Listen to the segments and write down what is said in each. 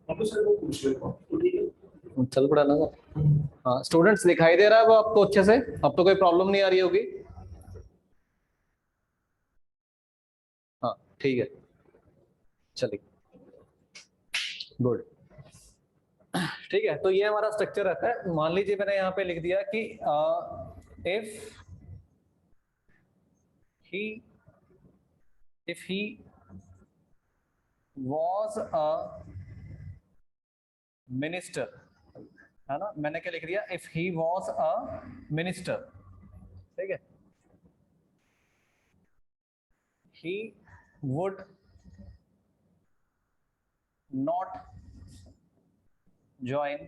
अभी सर वो पूछ रहे हो तो ठीक है, चल पड़ा ना। हाँ स्टूडेंट्स, दिखाई दे रहा है वो आपको अच्छे से? अब तो कोई प्रॉब्लम नहीं आ रही होगी? हाँ ठीक है, चलिए गुड। ठीक है, तो ये हमारा स्ट्रक्चर रहता है। मान लीजिए मैंने यहाँ पे लिख दिया कि if he was a minister, है ना? मैंने क्या लिख दिया? If he was a minister, ठीक है, he would not join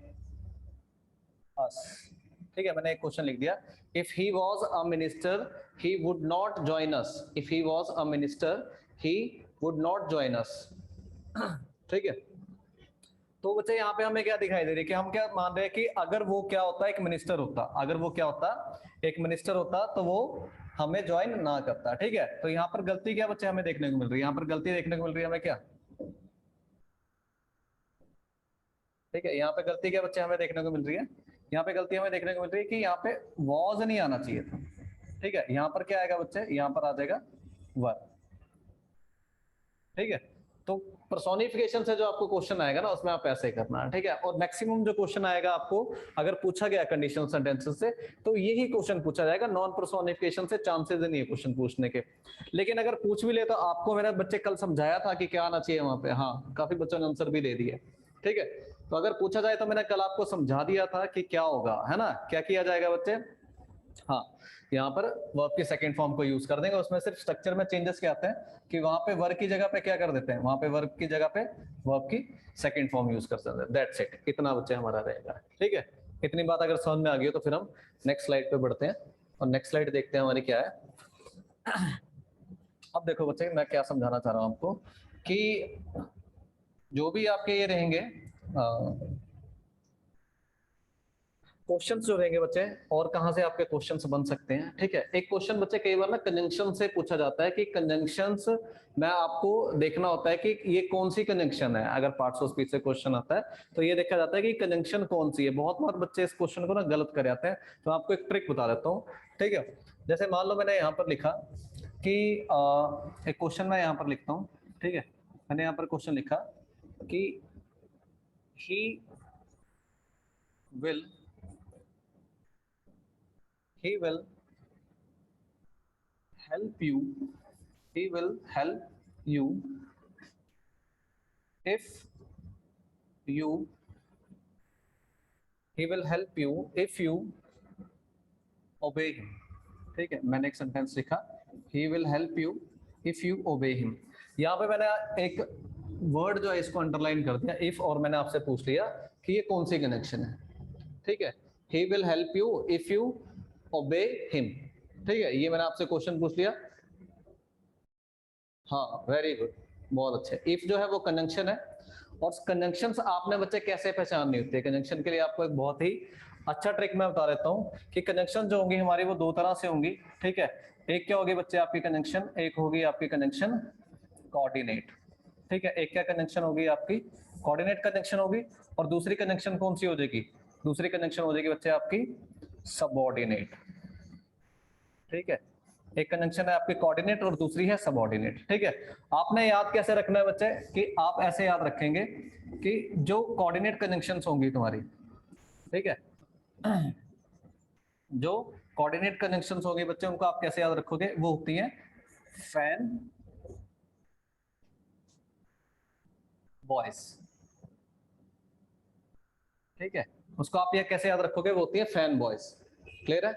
us। ठीक है, मैंने एक क्वेश्चन लिख दिया, if he was a minister he would not join us। if he was a minister he would not join us। ठीक है, तो बच्चे यहाँ पे हमें क्या दिखाई दे रही है कि हम क्या मान रहे हैं कि अगर वो क्या होता है, एक मिनिस्टर होता, अगर वो क्या होता, एक मिनिस्टर होता, तो वो हमें ज्वाइन ना करता। ठीक है, तो यहाँ पर गलती क्या बच्चे हमें देखने को मिल रही है? यहाँ पर गलती देखने को मिल रही है हमें क्या? ठीक है, यहाँ पे गलती क्या बच्चे हमें देखने को मिल रही है? यहाँ पे गलती हमें देखने को मिल रही है कि यहाँ पे वॉज नहीं आना चाहिए था। ठीक है, यहाँ पर क्या आएगा बच्चे? यहाँ पर आ जाएगा वर। ठीक है, तो पर्सोनिफिकेशन से जो आपको क्वेश्चन आएगा ना, उसमें आप ऐसे करना है। ठीक है, और मैक्सिमम जो क्वेश्चन आएगा आपको अगर पूछा गया कंडीशनल सेंटेंसेस से, तो यही क्वेश्चन पूछा जाएगा। नॉन पर्सोनिफिकेशन से चांसेस नहीं है क्वेश्चन पूछने के। लेकिन अगर पूछ भी ले तो आपको मेरे बच्चे कल समझाया था कि क्या आना चाहिए वहां पे। हाँ, काफी बच्चों ने आंसर भी दे दिए। ठीक है, तो अगर पूछा जाए तो मैंने कल आपको समझा दिया था कि क्या होगा, है ना? क्या किया जाएगा बच्चे? हाँ, यहाँ पर वर्ब की सेकंड फॉर्म को यूज कर देंगे। उसमें सिर्फ स्ट्रक्चर में चेंजेस क्या आते हैं कि वहां पे वर्ब की जगह पे क्या कर देते हैं, वहां पे वर्ब की जगह पे वर्ब की सेकंड फॉर्म यूज कर सकते हैं। दैट्स इट, इतना बच्चे हमारा रहेगा। ठीक है, इतनी बात अगर समझ में आ गई हो तो फिर हम नेक्स्ट स्लाइड पे बढ़ते हैं और नेक्स्ट स्लाइड देखते हैं हमारी क्या है। अब देखो बच्चे, मैं क्या समझाना चाह रहा हूं आपको कि जो भी आपके ये रहेंगे क्वेश्चंस जो रहेंगे बच्चे, और कहां से आपके क्वेश्चंस बन सकते हैं। ठीक है, एक क्वेश्चन बच्चे कई बार ना कंजंक्शन से पूछा जाता है कि कंजंक्शंस में आपको देखना होता है कि ये कौन सी कंजंक्शन है। अगर पार्ट्स ऑफ स्पीच से क्वेश्चन आता है तो ये देखा जाता है कि कंजंक्शन कौन सी है। बहुत बार बच्चे इस क्वेश्चन को ना गलत कर जाते हैं, तो आपको एक ट्रिक बता देता हूँ। ठीक है, जैसे मान लो मैंने यहाँ पर लिखा कि एक क्वेश्चन मैं यहाँ पर लिखता हूँ। ठीक है, मैंने यहाँ पर क्वेश्चन लिखा कि ही will help you, he will help you if you, he will help you if you obey him। ठीक है, मैंने एक सेंटेंस लिखा, he will help you if you obey him। यहाँ पे मैंने एक वर्ड जो है इसको अंडरलाइन कर दिया if, और मैंने आपसे पूछ लिया कि ये कौन सी कनेक्शन है। ठीक है, he will help you if you obey him। ठीक है, ये मैंने आपसे क्वेश्चन पूछ लिया। हाँ वेरी गुड, बहुत अच्छे। इफ जो है वो कंजंक्शन है, और कंजंक्शंस आपने बच्चे कैसे पहचाननी होती है। कंजंक्शन के लिए आपको एक बहुत ही अच्छा ट्रिक मैं बता देता हूँ कि कंजंक्शन जो होंगी हमारी वो दो तरह से होंगी। ठीक है, एक क्या होगी बच्चे आपकी कंजंक्शन, एक होगी आपकी कंजंक्शन कोऑर्डिनेट। ठीक है, एक क्या कंजंक्शन होगी आपकी कोऑर्डिनेट कंजंक्शन होगी, और दूसरी कंजंक्शन कौन सी हो जाएगी? दूसरी कंजंक्शन हो जाएगी बच्चे आपकी सबऑर्डिनेट। ठीक है, एक कंजंक्शन है आपकी कोऑर्डिनेट और दूसरी है सबऑर्डिनेट। ठीक है, आपने याद कैसे रखना है बच्चे कि आप ऐसे याद रखेंगे कि जो कोऑर्डिनेट कंजंक्शंस होंगी तुम्हारी, ठीक है, जो कोऑर्डिनेट कंजंक्शंस होंगे बच्चे उनको आप कैसे याद रखोगे? वो होती हैं फैन बॉयज। ठीक है, उसको आप ये कैसे याद रखोगे? वो होती है फैन बॉयज। क्लियर है?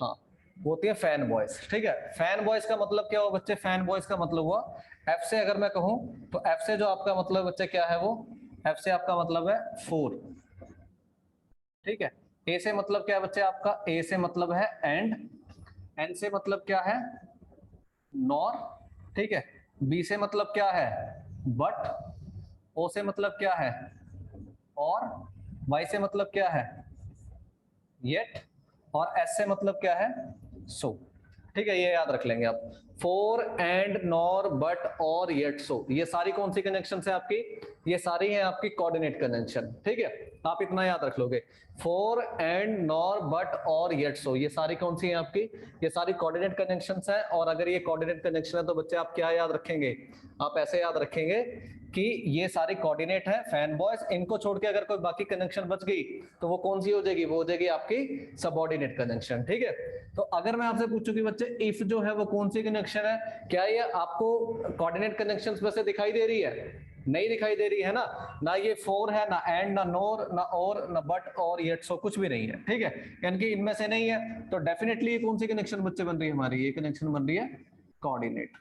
हाँ, वो होती है फैन बॉयज। ठीक है, फैन बॉयज का मतलब क्या हुआ बच्चे? फैन बॉयज का मतलब हुआ एफ से, अगर मैं कहूं तो एफ से जो आपका मतलब बच्चे क्या है, वो एफ से आपका मतलब है 4। ठीक है, ए से मतलब क्या है बच्चे आपका? ए से मतलब है एंड, एन से मतलब क्या है? नॉर। ठीक है, बी से मतलब क्या है? बट। ओ से मतलब क्या है? और। वाई से मतलब क्या है? येट। और एस से मतलब क्या है? सो। ठीक है, ये याद रख लेंगे आप। फॉर एंड नॉर बट और येट सो, ये सारी कौन सी कनेक्शन है आपकी? ये सारी है आपकी कोऑर्डिनेट कनेक्शन, ठीक है। आप इतना याद रख लोगे, फॉर एंड नॉर बट और येट सो, ये सारी कौन सी है आपकी? ये सारी कोऑर्डिनेट कनेक्शंस है। और अगर ये कोऑर्डिनेट कनेक्शन है तो बच्चे आप क्या याद रखेंगे? आप ऐसे याद रखेंगे कि ये सारी कोऑर्डिनेट है फैन बॉयज, इनको छोड़ के अगर कोई बाकी कनेक्शन बच गई तो वो कौन सी हो जाएगी? वो हो जाएगी आपकी सबऑर्डिनेट कनेक्शन, ठीक है। तो अगर मैं आपसे पूछूं कि बच्चे इफ जो है वो कौन सी कनेक्शन है, क्या ये आपको कोऑर्डिनेट कनेक्शंस में से दिखाई दे रही है? नहीं दिखाई दे रही है ना। ना ये फॉर है, ना एंड, ना नोर, ना और, ना बट और येट सो, कुछ भी नहीं है, ठीक है। यानी कि इनमें से नहीं है, तो डेफिनेटली कौन सी कनेक्शन बच्चे बन रही है हमारी? ये कनेक्शन बन रही है कोऑर्डिनेट,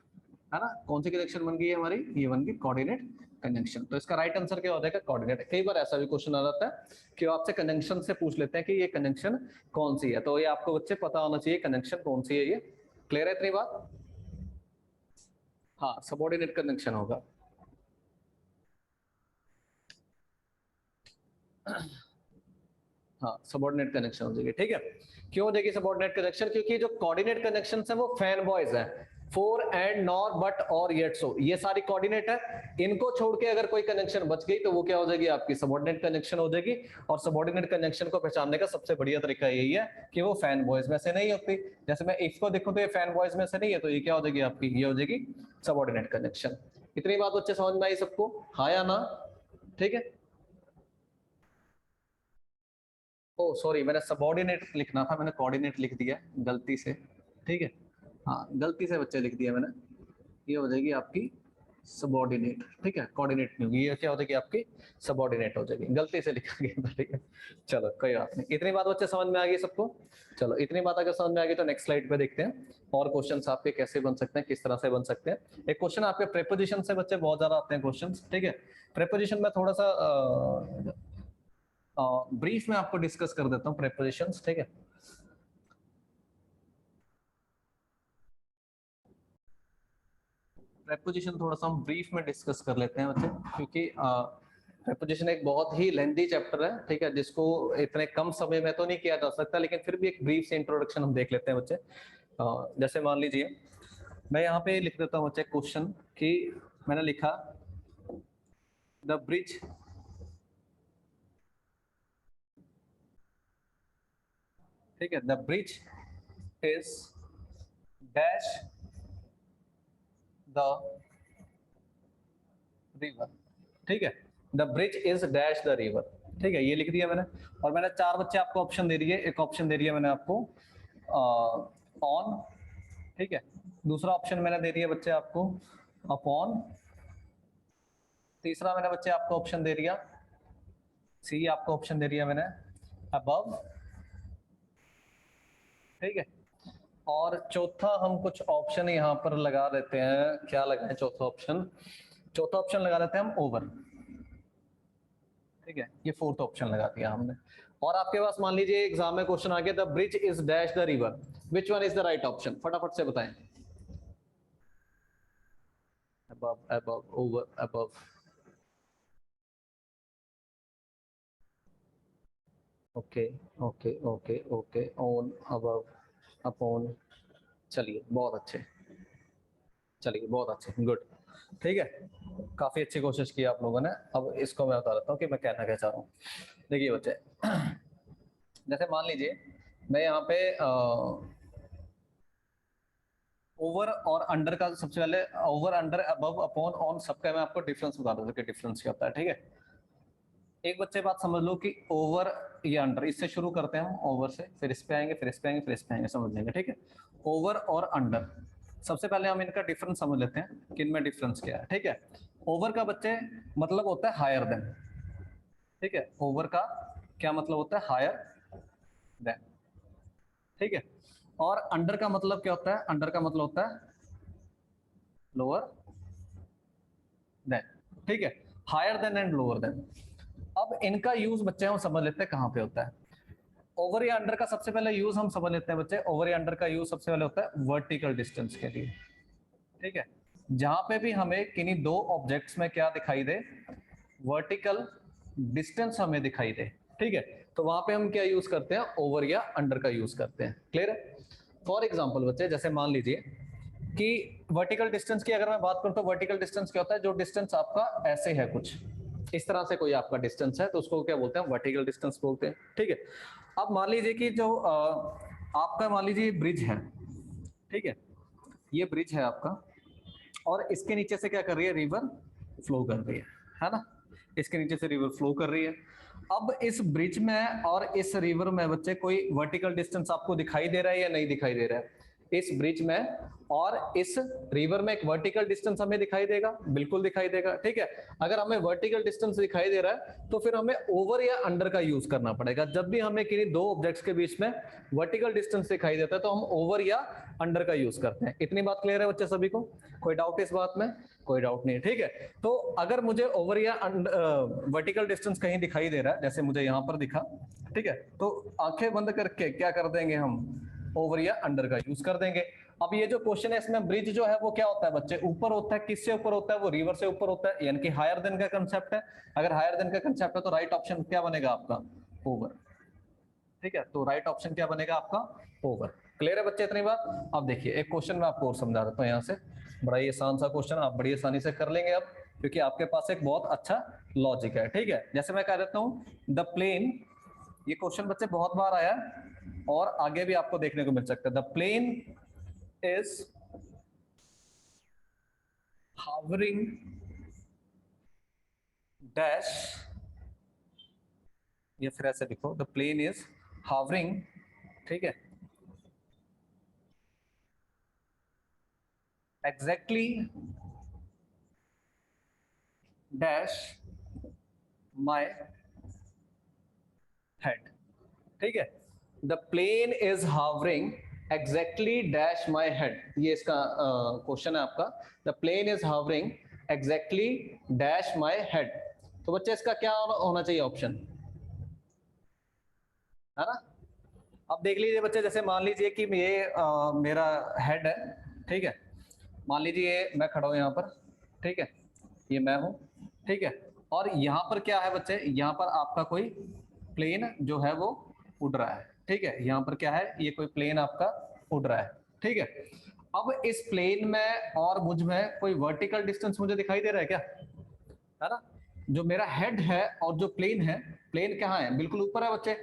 है ना। कौन सी कनेक्शन बन गई है हमारी? ये बन गई कोऑर्डिनेट कनेक्शन। तो इसका राइट आंसर क्या हो जाएगा? कोऑर्डिनेट। कई बार ऐसा भी क्वेश्चन आ जाता है कि वो आपसे कनेक्शन से पूछ लेते हैं कि ये कनेक्शन कौन सी है, तो ये आपको बच्चे पता होना चाहिए कनेक्शन कौन सी है। ये क्लियर है इतनी बात? हाँ, सबऑर्डिनेट कनेक्शन होगा। हाँ, सबऑर्डिनेट कनेक्शन हो जाएगी, ठीक है। क्यों हो जाएगी सबऑर्डिनेट कनेक्शन? क्योंकि जो कोऑर्डिनेट कनेक्शन है वो फैन बॉयज है, फॉर एंड नॉर बट और येट सो, ये सारी कोऑर्डिनेट है। इनको छोड़ के अगर कोई कनेक्शन बच गई तो वो क्या हो जाएगी? आपकी सबऑर्डिनेट कनेक्शन हो जाएगी। और सबऑर्डिनेट कनेक्शन को पहचानने का सबसे बढ़िया तरीका यही है कि वो फैन बॉयज में से नहीं होती। जैसे मैं इफ को देखूं तो ये फैन बॉयज में से नहीं है, तो ये क्या हो जाएगी आपकी? ये हो जाएगी सबऑर्डिनेट कनेक्शन। इतनी बात बच्चे समझ में आई सबको? हाँ या ना? ठीक है। ओ सॉरी, मैंने सबऑर्डिनेट लिखना था, मैंने कोऑर्डिनेट लिख दिया गलती से, ठीक है। हाँ, गलती से बच्चे लिख दिया मैंने। ये हो जाएगी आपकी सबऑर्डिनेट, ठीक है, कोऑर्डिनेट नहीं होगी। ये क्या हो जाएगी आपकी? सबऑर्डिनेट हो जाएगी, गलती से लिखा गया था, ठीक है। चलो कोई बात नहीं। इतनी बात बच्चे समझ में आ गई सबको? चलो, इतनी बात अगर समझ में आ गई तो नेक्स्ट स्लाइड पे देखते हैं और क्वेश्चंस आपके कैसे बन सकते हैं, किस तरह से बन सकते हैं। एक क्वेश्चन आपके प्रेपोजिशन से बच्चे बहुत ज्यादा आते हैं क्वेश्चंस, ठीक है। प्रेपोजिशन में थोड़ा सा ब्रीफ में आपको डिस्कस कर देता हूँ प्रेपोजिशंस, ठीक है। प्रेपोजिशन थोड़ा सा हम ब्रीफ में डिस्कस कर लेते हैं बच्चे, क्योंकि प्रेपोजिशन एक बहुत ही लेंथी चैप्टर है, ठीक है, जिसको इतने कम समय में तो नहीं किया जा सकता, लेकिन फिर भी एक ब्रीफ से इंट्रोडक्शन हम देख लेते हैं बच्चे। जैसे मान लीजिए मैं यहाँ पे लिख देता हूँ बच्चे क्वेश्चन कि मैंने लिखा द ब्रिज ठीक है, the bridge is dash the river, ठीक है। The bridge is dash the river, ठीक है, ये लिख दिया मैंने। और मैंने चार बच्चे आपको ऑप्शन दे दिए। एक ऑप्शन दे दिया मैंने आपको ऑन, ठीक है। दूसरा ऑप्शन मैंने दे दिया बच्चे आपको अपॉन। तीसरा मैंने बच्चे आपको ऑप्शन दे दिया सी, आपको ऑप्शन दे दिया मैंने अबव, ठीक है। और चौथा हम कुछ ऑप्शन यहाँ पर लगा देते हैं। क्या लगाएं चौथा ऑप्शन? चौथा ऑप्शन लगा देते हैं हम ओवर, ठीक है। ये फोर्थ ऑप्शन लगा दिया हमने। और आपके पास मान लीजिए एग्जाम में क्वेश्चन आ गया the bridge is dash the river, which one is the right option? फटाफट से बताएं। above, above, over, above. Okay okay okay okay, on, above, upon. चलिए बहुत अच्छे, चलिए बहुत अच्छे, गुड, ठीक है। काफी अच्छी कोशिश की आप लोगों ने। अब इसको मैं बता देता हूँ कि मैं कहना क्या चाह रहा हूँ। देखिए बच्चे, जैसे मान लीजिए मैं यहाँ पे ओवर और अंडर का सबसे पहले over, under, above, upon, on, सबका मैं आपको डिफरेंस बता दूं कि डिफरेंस क्या होता है, ठीक है। एक बच्चे बात समझ लो कि ओवर या अंडर, इससे शुरू करते हैं हम ओवर से, फिर इस पे आएंगे, फिर इस पे आएंगे, फिर इस पे आएंगे, समझ लेंगे, ठीक है। ओवर और अंडर, सबसे पहले हम इनका डिफरेंस समझ लेते हैं कि इनमें डिफरेंस क्या है, ठीक है। ओवर का बच्चे मतलब होता है हायर देन, ठीक है। ओवर का क्या मतलब होता है? हायर देन, ठीक है। और अंडर का मतलब क्या होता है? अंडर का मतलब होता है लोअर देन, ठीक है। Higher than and lower than. अब इनका यूज बच्चे हम समझ लेते हैं कहां पे होता है। ओवर या अंडर का सबसे पहले यूज हम समझ लेते हैं बच्चे। ओवर या अंडर का यूज सबसे पहले होता है वर्टिकल डिस्टेंस के लिए, ठीक है। जहां पे भी हमें किन्हीं दो ऑब्जेक्ट्स में क्या दिखाई दे, वर्टिकल डिस्टेंस हमें दिखाई दे, ठीक है, तो वहां पे हम क्या यूज करते हैं? ओवर या अंडर का यूज करते हैं। क्लियर है? फॉर एग्जाम्पल बच्चे, जैसे मान लीजिए कि वर्टिकल डिस्टेंस की अगर मैं बात करूं तो वर्टिकल डिस्टेंस क्या होता है, जो डिस्टेंस आपका ऐसे है कुछ इस तरह से कोई आपका डिस्टेंस है तो उसको क्या बोलते हैं, वर्टिकल डिस्टेंस बोलते हैं। ठीक है, अब मान लीजिए कि जो आपका मान लीजिए ब्रिज है, ठीक है, ये ब्रिज है आपका और इसके नीचे से क्या कर रही है, रिवर फ्लो कर रही है ना, इसके नीचे से रिवर फ्लो कर रही है। अब इस ब्रिज में और इस रिवर में बच्चे कोई वर्टिकल डिस्टेंस आपको दिखाई दे रहा है या नहीं दिखाई दे रहा है? इस ब्रिज में और इस रिवर में एक वर्टिकल डिस्टेंस हमें दिखाई देगा, बिल्कुल दिखाई देगा। ठीक है, अगर हमें वर्टिकल डिस्टेंस दिखाई दे रहा है तो फिर हमें ओवर या अंडर का यूज करना पड़ेगा। जब भी हमें किन्हीं दो ऑब्जेक्ट्स के बीच में वर्टिकल डिस्टेंस दिखाई देता है तो हम ओवर या अंडर का यूज करते हैं। इतनी बात क्लियर है बच्चे सभी को? कोई डाउट इस बात में? कोई डाउट नहीं है। ठीक है, तो अगर मुझे ओवर या वर्टिकल डिस्टेंस कहीं दिखाई दे रहा है, जैसे मुझे यहां पर दिखा, ठीक है, तो आंखें बंद करके क्या कर देंगे हम, ओवर या अंडर का यूज कर देंगे। अब ये जो क्वेश्चन है इसमें ब्रिज जो है वो क्या होता है बच्चे, ऊपर होता है। किससे ऊपर होता है? वो रिवर से ऊपर होता है, यानी कि हायर देन का कंसेप्ट है। अगर हायर देन का कंसेप्ट है तो राइट ऑप्शन क्या बनेगा आपका, ओवर। ठीक है, तो राइट ऑप्शन क्या बनेगा आपका, ओवर। क्लियर है बच्चे इतनी बात? अब देखिए एक क्वेश्चन मैं आपको और समझा देता हूँ यहाँ से, बड़ा ही आसान सा क्वेश्चन, आप बड़ी आसानी से कर लेंगे अब, क्योंकि आपके पास एक बहुत अच्छा लॉजिक है। ठीक है, जैसे मैं कह देता हूँ द प्लेन, ये क्वेश्चन बच्चे बहुत बार आया और आगे भी आपको देखने को मिल सकता है। The plane is hovering dash, या फिर ऐसे लिखो द प्लेन इज hovering, ठीक है, exactly dash my head। ठीक है, the plane is hovering exactly dash my head, ये इसका क्वेश्चन है आपका। The plane is hovering exactly dash my head, तो बच्चे इसका क्या होना चाहिए ऑप्शन, है ना? अब देख लीजिए बच्चे, जैसे मान लीजिए कि ये मेरा हेड है, ठीक है, मान लीजिए मैं खड़ा हूं यहाँ पर, ठीक है, ये मैं हूं, ठीक है, और यहाँ पर क्या है बच्चे, यहाँ पर आपका कोई प्लेन जो है वो उड़ रहा है। ठीक है, यहाँ पर क्या है, ये कोई प्लेन आपका उड़ रहा है। ठीक है, अब इस प्लेन में और मुझ में कोई वर्टिकल डिस्टेंस मुझे दिखाई दे रहा है क्या, है ना? जो मेरा हेड है और जो प्लेन है, प्लेन कहाँ है, बिल्कुल ऊपर है बच्चे,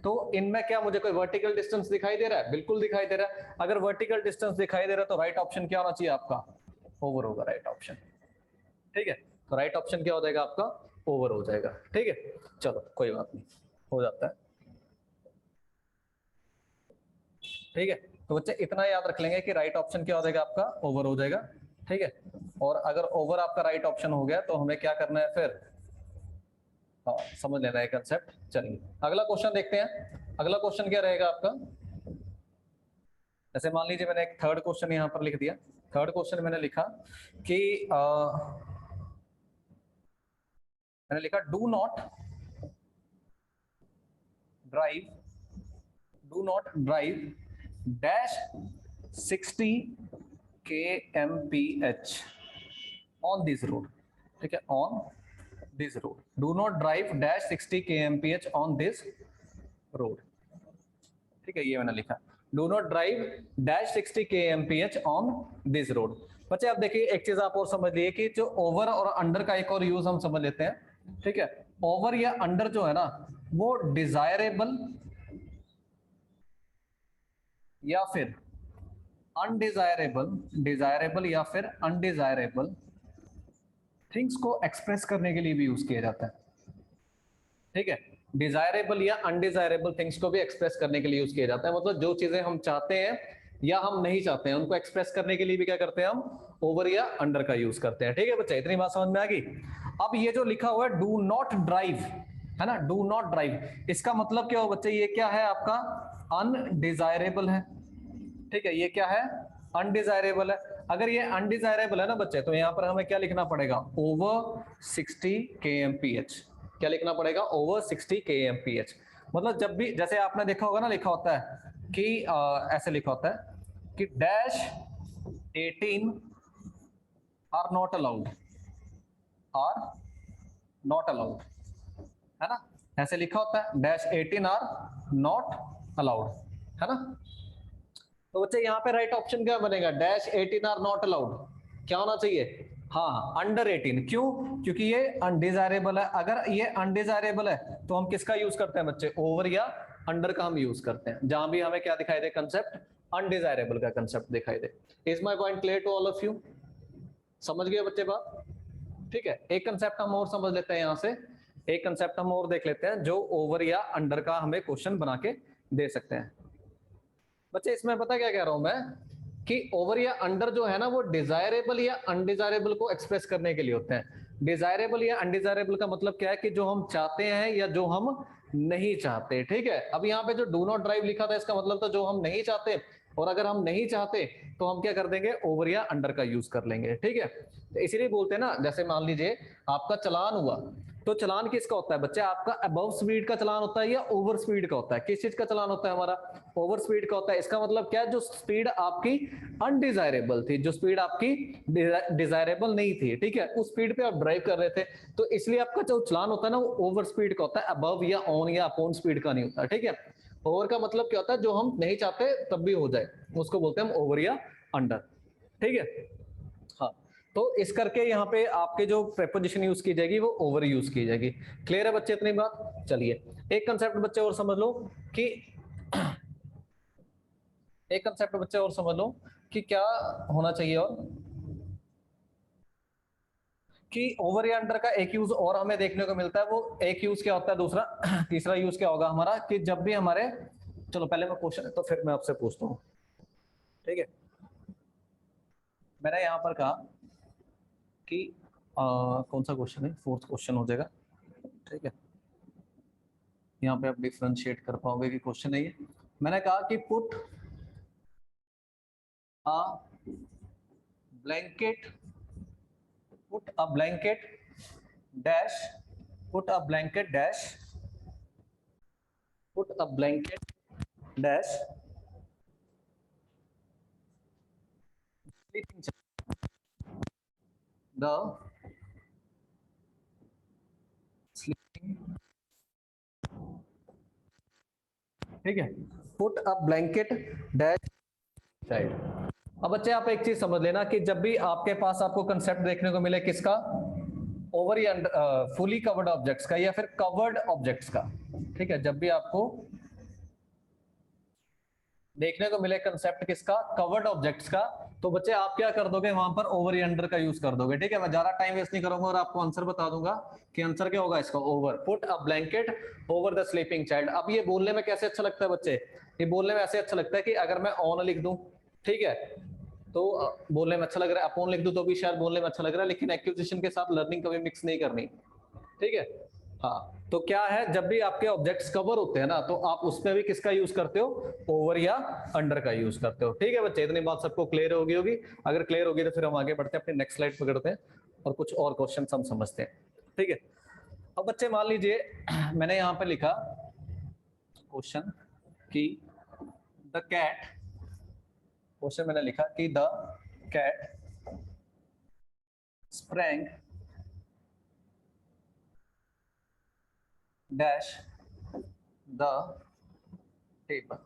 तो इनमें क्या मुझे कोई वर्टिकल डिस्टेंस दिखाई दे रहा है? बिल्कुल दिखाई दे रहा है। अगर वर्टिकल डिस्टेंस दिखाई दे रहा है तो राइट ऑप्शन क्या होना चाहिए आपका, ओवर होगा राइट ऑप्शन। ठीक है, तो राइट ऑप्शन क्या हो जाएगा आपका, ओवर हो जाएगा। ठीक है, चलो कोई बात नहीं, हो जाता है। ठीक है, तो बच्चे इतना याद रख लेंगे कि राइट ऑप्शन क्या हो जाएगा आपका, ओवर हो जाएगा। ठीक है, और अगर ओवर आपका राइट ऑप्शन हो गया तो हमें क्या करना है फिर, हाँ समझ लेना है कंसेप्ट। चलिए अगला क्वेश्चन देखते हैं। अगला क्वेश्चन क्या रहेगा आपका, जैसे मान लीजिए मैंने एक थर्ड क्वेश्चन यहाँ पर लिख दिया। थर्ड क्वेश्चन मैंने लिखा कि मैंने लिखा do not drive dash 60 kmph on this road. ठीक है, on this road, do not drive dash 60 kmph on this road. ठीक है, ये मैंने लिखा, do not drive dash 60 kmph on this road. बच्चे अब देखिए एक चीज आप और समझ लिए कि जो ओवर और अंडर का एक और यूज हम समझ लेते हैं। ठीक है, ओवर या अंडर जो है ना, वो डिजायरेबल या फिर डिजायरेबल या फिर अनडिजायरेबल थिंग्स को एक्सप्रेस करने के लिए भी यूज किया जाता है। ठीक है, डिजायरेबल या अनडिजायरेबल थिंग्स को भी एक्सप्रेस करने के लिए यूज किया जाता है। मतलब जो चीजें हम चाहते हैं या हम नहीं चाहते हैं उनको एक्सप्रेस करने के लिए भी क्या करते हैं हम, ओवर या अंडर का यूज करते हैं। ठीक है बच्चा, इतनी बात समझ में आ गई? अब ये जो लिखा हुआ है डू नॉट ड्राइव, है ना, डू नॉट ड्राइव, इसका मतलब क्या हो बच्चे, ये क्या है आपका, अनडिजायरेबल है। ठीक है, ये क्या है, अनडिजायरेबल है। अगर ये अनडिजायरेबल है ना बच्चे, तो यहाँ पर हमें क्या लिखना पड़ेगा, ओवर 60 kmph। क्या लिखना पड़ेगा, ओवर 60 kmph। मतलब जब भी, जैसे आपने देखा होगा ना, लिखा होता है कि ऐसे लिखा होता है कि dash 18 are not allowed, are not allowed, है ना, ऐसे लिखा होता है डैश 18 आर नॉट अलाउड, है ना। तो बच्चे यहाँ पे राइट ऑप्शन क्या बनेगा, डैश 18 आर नॉट अलाउड, क्या होना चाहिए, हाँ अंडर 18। क्यों, क्योंकि ये अनडिजायरेबल है। अगर ये अनडिजायरेबल है तो हम किसका यूज करते हैं बच्चे, ओवर या अंडर का हम यूज करते हैं, जहां भी हमें क्या दिखाई दे, कंसेप्ट अनडिजायरेबल का कंसेप्ट दिखाई दे। Is my point clear to all of you, समझ गए बच्चे बात, ठीक है। एक कंसेप्ट हम और समझ लेते हैं यहाँ से, एक कंसेप्ट हम और देख लेते हैं जो ओवर या अंडर का हमें क्वेश्चन बना के दे सकते हैं। बच्चे इसमें पता क्या कह रहा हूं मैं, कि ओवर या अंडर जो है ना वो डिजायरेबल या अनडिजायरेबल को एक्सप्रेस करने के लिए होते हैं। डिजायरेबल या अनडिजायरेबल का मतलब क्या है, कि जो हम चाहते हैं या जो हम नहीं चाहते, ठीक है। अब यहाँ पे जो डू नॉट ड्राइव लिखा था इसका मतलब था जो हम नहीं चाहते, और अगर हम नहीं चाहते तो हम क्या कर देंगे, ओवर या अंडर का यूज कर लेंगे, ठीक है। तो इसीलिए बोलते हैं ना, जैसे मान लीजिए आपका चलान हुआ, तो चलान किसका होता है बच्चे, आपका अबव स्पीड का चलान होता है या ओवर स्पीड का होता है, किस चीज का चलान होता है हमारा, ओवर स्पीड का होता है। इसका मतलब क्या है, जो स्पीड आपकी अनडिजायरेबल थी, जो स्पीड आपकी डिजायरेबल नहीं थी, ठीक है, उस स्पीड पे आप ड्राइव कर रहे थे, तो इसलिए आपका जो चलान होता है ना वो ओवर स्पीड का होता है, अबव या ऑन या अपॉन स्पीड का नहीं होता, ठीक है। ओवर का मतलब क्या होता है, जो हम नहीं चाहते तब भी हो जाए, उसको बोलते हैं हम ओवर या अंडर, ठीक है। हाँ, तो इस करके यहाँ पे आपके जो प्रेपोजिशन यूज की जाएगी वो ओवर यूज की जाएगी। क्लियर है बच्चे इतनी बात, चलिए एक कंसेप्ट बच्चे और समझ लो कि एक कंसेप्ट बच्चे और समझ लो कि क्या होना चाहिए, और कि ओवर या अंडर का एक यूज और हमें देखने को मिलता है। वो एक यूज क्या होता है, दूसरा तीसरा यूज क्या होगा हमारा, कि जब भी हमारे, चलो पहले मैं क्वेश्चन तो फिर मैं आपसे पूछता हूँ, ठीक है। मैंने यहाँ पर कहा कि कौन सा क्वेश्चन है, फोर्थ क्वेश्चन हो जाएगा, ठीक है। यहाँ पे आप डिफरेंशिएट कर पाओगे कि क्वेश्चन है ये। मैंने कहा कि put a blanket, put a blanket dash, put a blanket dash, put a blanket dash the sleeping, ठीक है, put a blanket dash side. अब बच्चे आप एक चीज समझ लेना कि जब भी आपके पास आपको कंसेप्ट देखने को मिले किसका, ओवर या फुली कवर्ड ऑब्जेक्ट्स का या फिर कवर्ड ऑब्जेक्ट्स का, ठीक है, जब भी आपको देखने को मिले कंसेप्ट किसका, कवर्ड ऑब्जेक्ट्स का, तो बच्चे आप क्या कर दोगे, वहां पर ओवर या अंडर का यूज कर दोगे, ठीक है। मैं ज्यादा टाइम वेस्ट नहीं करूंगा और आपको आंसर बता दूंगा कि आंसर क्या होगा इसका, over, put a blanket over the sleeping child. अब ये बोलने में कैसे अच्छा लगता है बच्चे, ये बोलने में ऐसे अच्छा लगता है कि अगर मैं ऑन लिख दूं, ठीक है, तो बोलने में अच्छा लग रहा है, अपॉन लिख दूं तो भी शायद बोलने में अच्छा लग रहा है, लेकिन एक्विजिशन के साथ लर्निंग कभी मिक्स नहीं करनी, ठीक है। हाँ, तो क्या है, जब भी आपके ऑब्जेक्ट्स कवर होते हैं ना, तो आप उसमें भी किसका यूज करते हो, ओवर या अंडर का यूज करते हो, ठीक है बच्चे। इतनी बात सबको क्लियर होगी। अगर क्लियर होगी तो फिर हम आगे बढ़ते हैं, अपनी नेक्स्ट स्लाइड पकड़ते हैं और कुछ और क्वेश्चन हम समझते हैं, ठीक है। अब बच्चे मान लीजिए मैंने यहां पर लिखा क्वेश्चन कि द कैट, क्वेश्चन मैंने लिखा कि the cat sprang dash the table,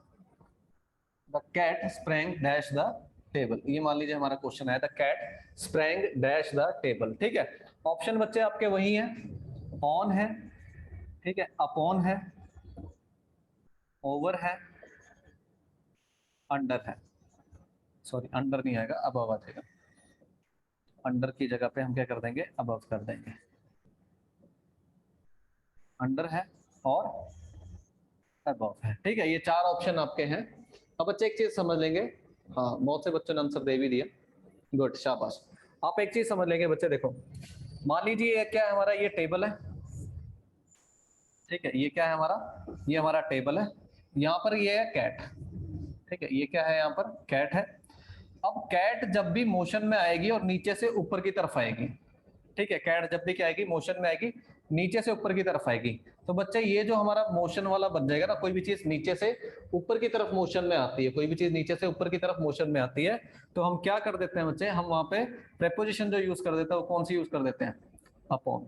the cat sprang dash the table, ये मान लीजिए हमारा क्वेश्चन है, the cat sprang dash the table, ठीक है। ऑप्शन बच्चे आपके वही हैं, ऑन है, ठीक है, अपॉन है, ओवर है, अंडर है, सॉरी अंडर नहीं आएगा, अबव आ जाएगा, अंडर की जगह पे हम क्या कर देंगे, अबव कर देंगे, अंडर है और अबव है, ठीक है। ये चार ऑप्शन आपके हैं। अब बच्चे एक चीज समझ लेंगे, हाँ बहुत से बच्चों ने आंसर दे भी दिया, गुड शाबाश। आप एक चीज समझ लेंगे बच्चे, देखो मान लीजिए ये क्या है हमारा, ये टेबल है, ठीक है, ये क्या है हमारा, ये हमारा टेबल है, यहाँ पर ये है कैट, ठीक है, ये क्या है यहाँ पर कैट है। अब कैट जब भी मोशन में आएगी और नीचे से ऊपर की तरफ आएगी, ठीक है, कैट जब भी क्या आएगी, मोशन में आएगी, नीचे से ऊपर की तरफ आएगी, तो बच्चे ये जो हमारा मोशन वाला बन जाएगा ना, कोई भी चीज नीचे से ऊपर की तरफ मोशन में आती है, कोई भी चीज नीचे से ऊपर की तरफ मोशन में आती है, तो हम क्या कर देते हैं बच्चे, हम वहां पे प्रेपोजिशन जो यूज कर देते हैं वो कौन सी यूज कर देते हैं, अपॉन,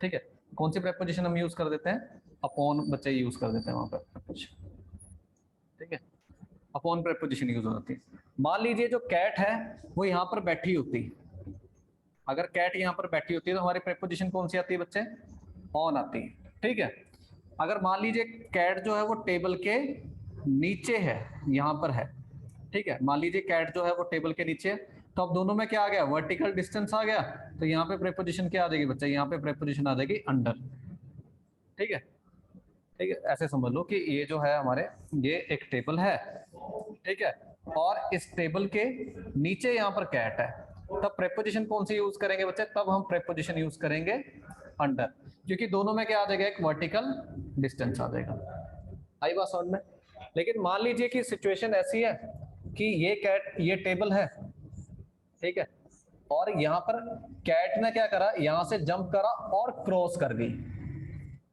ठीक है। कौन सी प्रेपोजिशन हम यूज कर देते हैं, अपॉन बच्चे यूज कर देते हैं वहां पर, ठीक है, अपॉन प्रेपोजिशन यूज होती है। मान लीजिए जो कैट है वो यहाँ पर बैठी होती, अगर कैट यहाँ पर बैठी होती है तो हमारी प्रेपोजिशन कौन सी आती है बच्चे? ऑन आती है, ठीक है। अगर मान लीजिए कैट जो है वो टेबल के नीचे है, यहाँ पर है, ठीक है, मान लीजिए कैट जो है वो टेबल के नीचे है, तो अब दोनों में क्या आ गया? वर्टिकल डिस्टेंस आ गया, तो यहाँ पे प्रेपोजिशन क्या आ जाएगी बच्चे? यहाँ पे प्रेपोजिशन आ जाएगी अंडर, ठीक है। ठीक है, ऐसे समझ लो कि ये जो है हमारे, ये एक टेबल है, ठीक है, और इस टेबल के नीचे यहाँ पर कैट है, तब प्रेपोजिशन कौन सी यूज करेंगे बच्चे? तब हम प्रेपोजिशन यूज करेंगे अंडर, क्योंकि दोनों में क्या आ जाएगा? एक वर्टिकल डिस्टेंस आ जाएगा। आई बात समझ में? लेकिन मान लीजिए कि सिचुएशन ऐसी है कि ये कैट, ये टेबल है, ठीक है, और यहाँ पर कैट ने क्या करा? यहाँ से जंप करा और क्रॉस कर गई,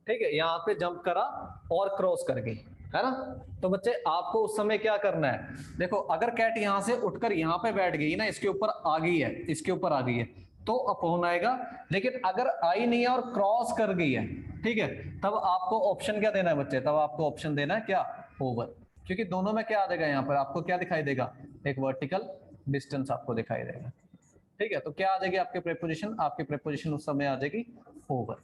ठीक है, यहाँ पे जंप करा और क्रॉस कर गई, है ना। तो बच्चे आपको उस समय क्या करना है? देखो, अगर कैट यहाँ से उठकर यहाँ पे बैठ गई ना, इसके ऊपर आ गई है, इसके ऊपर आ गई है, तो अपॉन आएगा। लेकिन अगर आई नहीं है और क्रॉस कर गई है, ठीक है, तब आपको ऑप्शन क्या देना है बच्चे? तब आपको ऑप्शन देना है क्या? ओवर, क्योंकि दोनों में क्या आ जाएगा? यहाँ पर आपको क्या दिखाई देगा? एक वर्टिकल डिस्टेंस आपको दिखाई देगा, ठीक है। तो क्या आ जाएगी आपकी प्रेपोजिशन? आपकी प्रेपोजिशन उस समय आ जाएगी ओवर।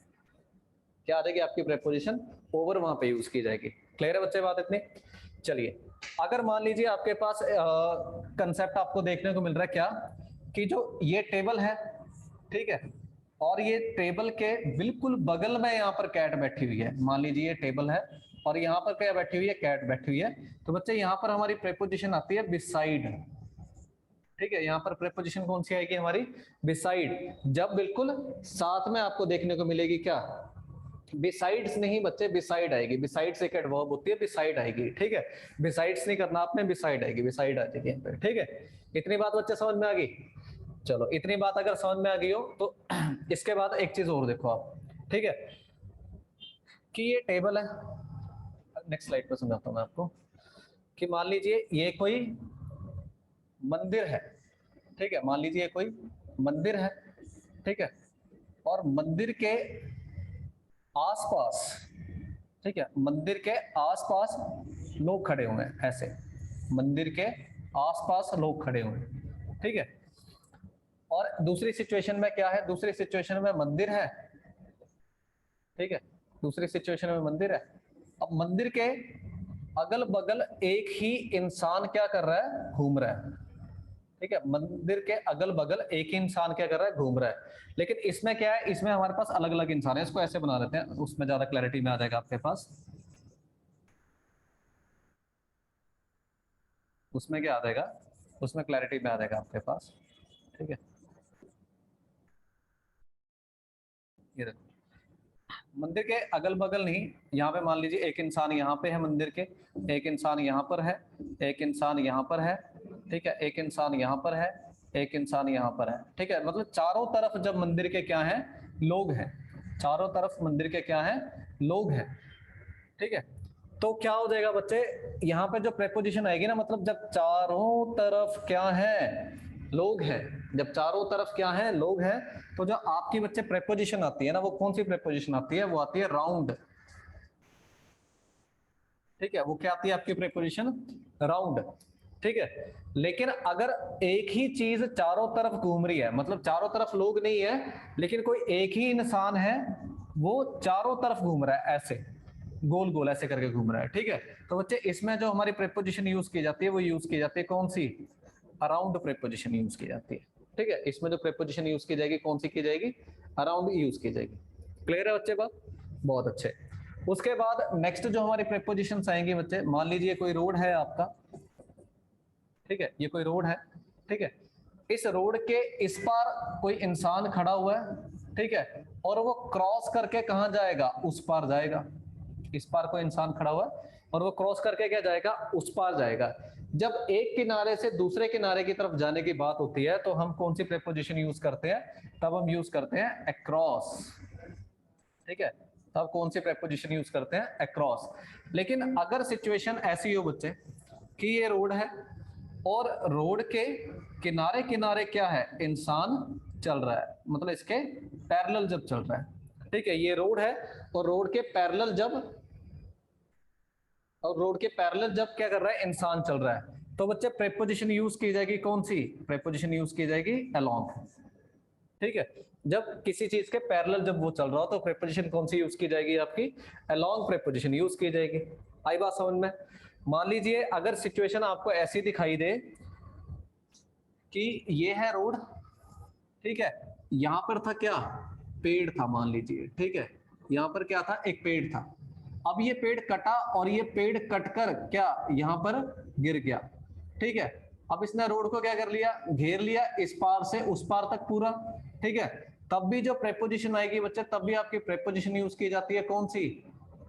क्या आ जाएगी आपकी प्रेपोजिशन? ओवर, वहां पे यूज की जाएगी। क्लियर है बच्चे बात इतनी? चलिए, अगर मान लीजिए आपके पास कंसेप्ट आपको देखने को मिल रहा है क्या, कि जो ये टेबल है, ठीक है, और ये टेबल के बिल्कुल बगल में यहाँ पर कैट बैठी हुई है। मान लीजिए ये टेबल है और यहाँ पर क्या बैठी हुई है? कैट बैठी हुई है। तो बच्चे यहाँ पर हमारी प्रेपोजिशन आती है बिसाइड, ठीक है। यहाँ पर प्रेपोजिशन कौन सी आएगी हमारी? बिसाइड। जब बिल्कुल साथ में आपको देखने को मिलेगी क्या? बिसाइड्स नहीं बच्चे, बिसाइड आएगी। बिसाइड्स एक एडवर्ब होती है, बिसाइड आएगी, ठीक है। बिसाइड्स नहीं करना आपने, बिसाइड आएगी, बिसाइड आ जाएगी यहाँ पे, ठीक है। इतनी बात बच्चे समझ में आ गई? चलो, इतनी बात अगर समझ में आ गई हो तो इसके बाद एक चीज और देखो आप, ठीक है, कि ये टेबल है। नेक्स्ट स्लाइड पर समझाता हूँ मैं आपको, कि मान लीजिए ये कोई मंदिर है, ठीक है, मान लीजिए कोई मंदिर है, ठीक है, और मंदिर के आसपास, ठीक है, मंदिर के आसपास लोग खड़े हुए हैं, ऐसे मंदिर के आसपास लोग खड़े हुए हैं, ठीक है। और दूसरी सिचुएशन में क्या है? दूसरी सिचुएशन में मंदिर है, ठीक है, दूसरी सिचुएशन में मंदिर है। अब मंदिर के अगल बगल एक ही इंसान क्या कर रहा है? घूम रहा है, ठीक है। मंदिर के अगल बगल एक ही इंसान क्या कर रहा है? घूम रहा है। लेकिन इसमें क्या है? इसमें हमारे पास अलग अलग इंसान है। इसको ऐसे बना देते हैं, उसमें ज्यादा क्लैरिटी में आ जाएगा आपके पास। उसमें क्या आ जाएगा? उसमें क्लैरिटी में आ जाएगा आपके पास, ठीक है। ये देखो, मंदिर के अगल बगल नहीं, यहाँ पे मान लीजिए एक इंसान यहाँ पे है मंदिर के, एक इंसान यहाँ पर है, एक इंसान यहाँ पर है, ठीक है, एक इंसान यहाँ पर है, एक इंसान यहाँ पर है, ठीक है। मतलब चारों तरफ जब मंदिर के क्या हैं? लोग हैं। चारों तरफ मंदिर के क्या हैं? लोग हैं, ठीक है। तो क्या हो जाएगा बच्चे? यहाँ पे जो प्रेपोजिशन आएगी ना, मतलब जब चारों तरफ क्या है? लोग हैं। जब चारों तरफ क्या है? लोग हैं, तो जो आपकी बच्चे प्रेपोजिशन आती है ना, वो कौन सी प्रेपोजिशन आती है? वो आती है राउंड, ठीक है। वो क्या आती है आपकी प्रेपोजिशन? राउंड, ठीक है। लेकिन अगर एक ही चीज चारों तरफ घूम रही है, मतलब चारों तरफ लोग नहीं है, लेकिन कोई एक ही इंसान है, वो चारों तरफ घूम रहा है, ऐसे गोल गोल ऐसे करके घूम रहा है, ठीक है। तो बच्चे इसमें जो हमारी प्रेपोजिशन यूज की जाती है, वो यूज की जाती है कौन सी? अराउंड प्रेपोजिशन यूज की जाती है, ठीक है। इसमें जो प्रेपोजिशन यूज की जाएगी, कौन सी की जाएगी? अराउंड यूज की जाएगी। क्लियर है बच्चे बात? बहुत अच्छे। उसके बाद नेक्स्ट जो हमारी प्रेपोजिशंस आएंगी बच्चे, मान लीजिए कोई रोड है आपका, ठीक है, ये कोई रोड है, ठीक है। इस रोड के इस पार कोई इंसान खड़ा हुआ है, ठीक है, और वो क्रॉस करके कहां जाएगा? उस पार जाएगा। इस पार कोई इंसान खड़ा हुआ है और वो क्रॉस करके क्या जाएगा? उस पार जाएगा। जब एक किनारे से दूसरे किनारे की तरफ जाने की बात होती है, तो हम कौन सी प्रेपोजिशन यूज करते हैं? तब हम यूज करते हैं अक्रॉस, ठीक है। तब कौन सी प्रेपोजिशन यूज करते हैं? अक्रॉस। लेकिन अगर सिचुएशन ऐसी हो बच्चे कि ये रोड है और रोड के किनारे किनारे क्या है? इंसान चल रहा है, मतलब इसके पैरेलल जब चल रहा है, ठीक है। ये रोड है और रोड के पैरेलल जब और रोड के पैरेलल जब क्या कर रहा है, इंसान चल रहा है, तो बच्चे प्रेपोजिशन यूज की जाएगी कौन सी, प्रेपोजिशन यूज की जाएगी अलोंग। ठीक है, जब किसी चीज के पैरेलल जब वो चल रहा हो तो प्रेपोजिशन कौन सी यूज की जाएगी आपकी, अलोंग प्रेपोजिशन यूज की जाएगी। आई बात समझ में। मान लीजिए अगर सिचुएशन आपको ऐसी दिखाई दे कि ये है रोड, ठीक है, यहां पर था क्या, पेड़ था मान लीजिए, ठीक है, यहां पर क्या था, एक पेड़ था। अब ये पेड़ कटा और ये पेड़ कटकर क्या यहां पर गिर गया, ठीक है। अब इसने रोड को क्या कर लिया, घेर लिया इस पार से उस पार तक पूरा, ठीक है। तब भी जो प्रेपोजिशन आएगी बच्चे, तब भी आपकी प्रेपोजिशन यूज की जाती है कौन सी,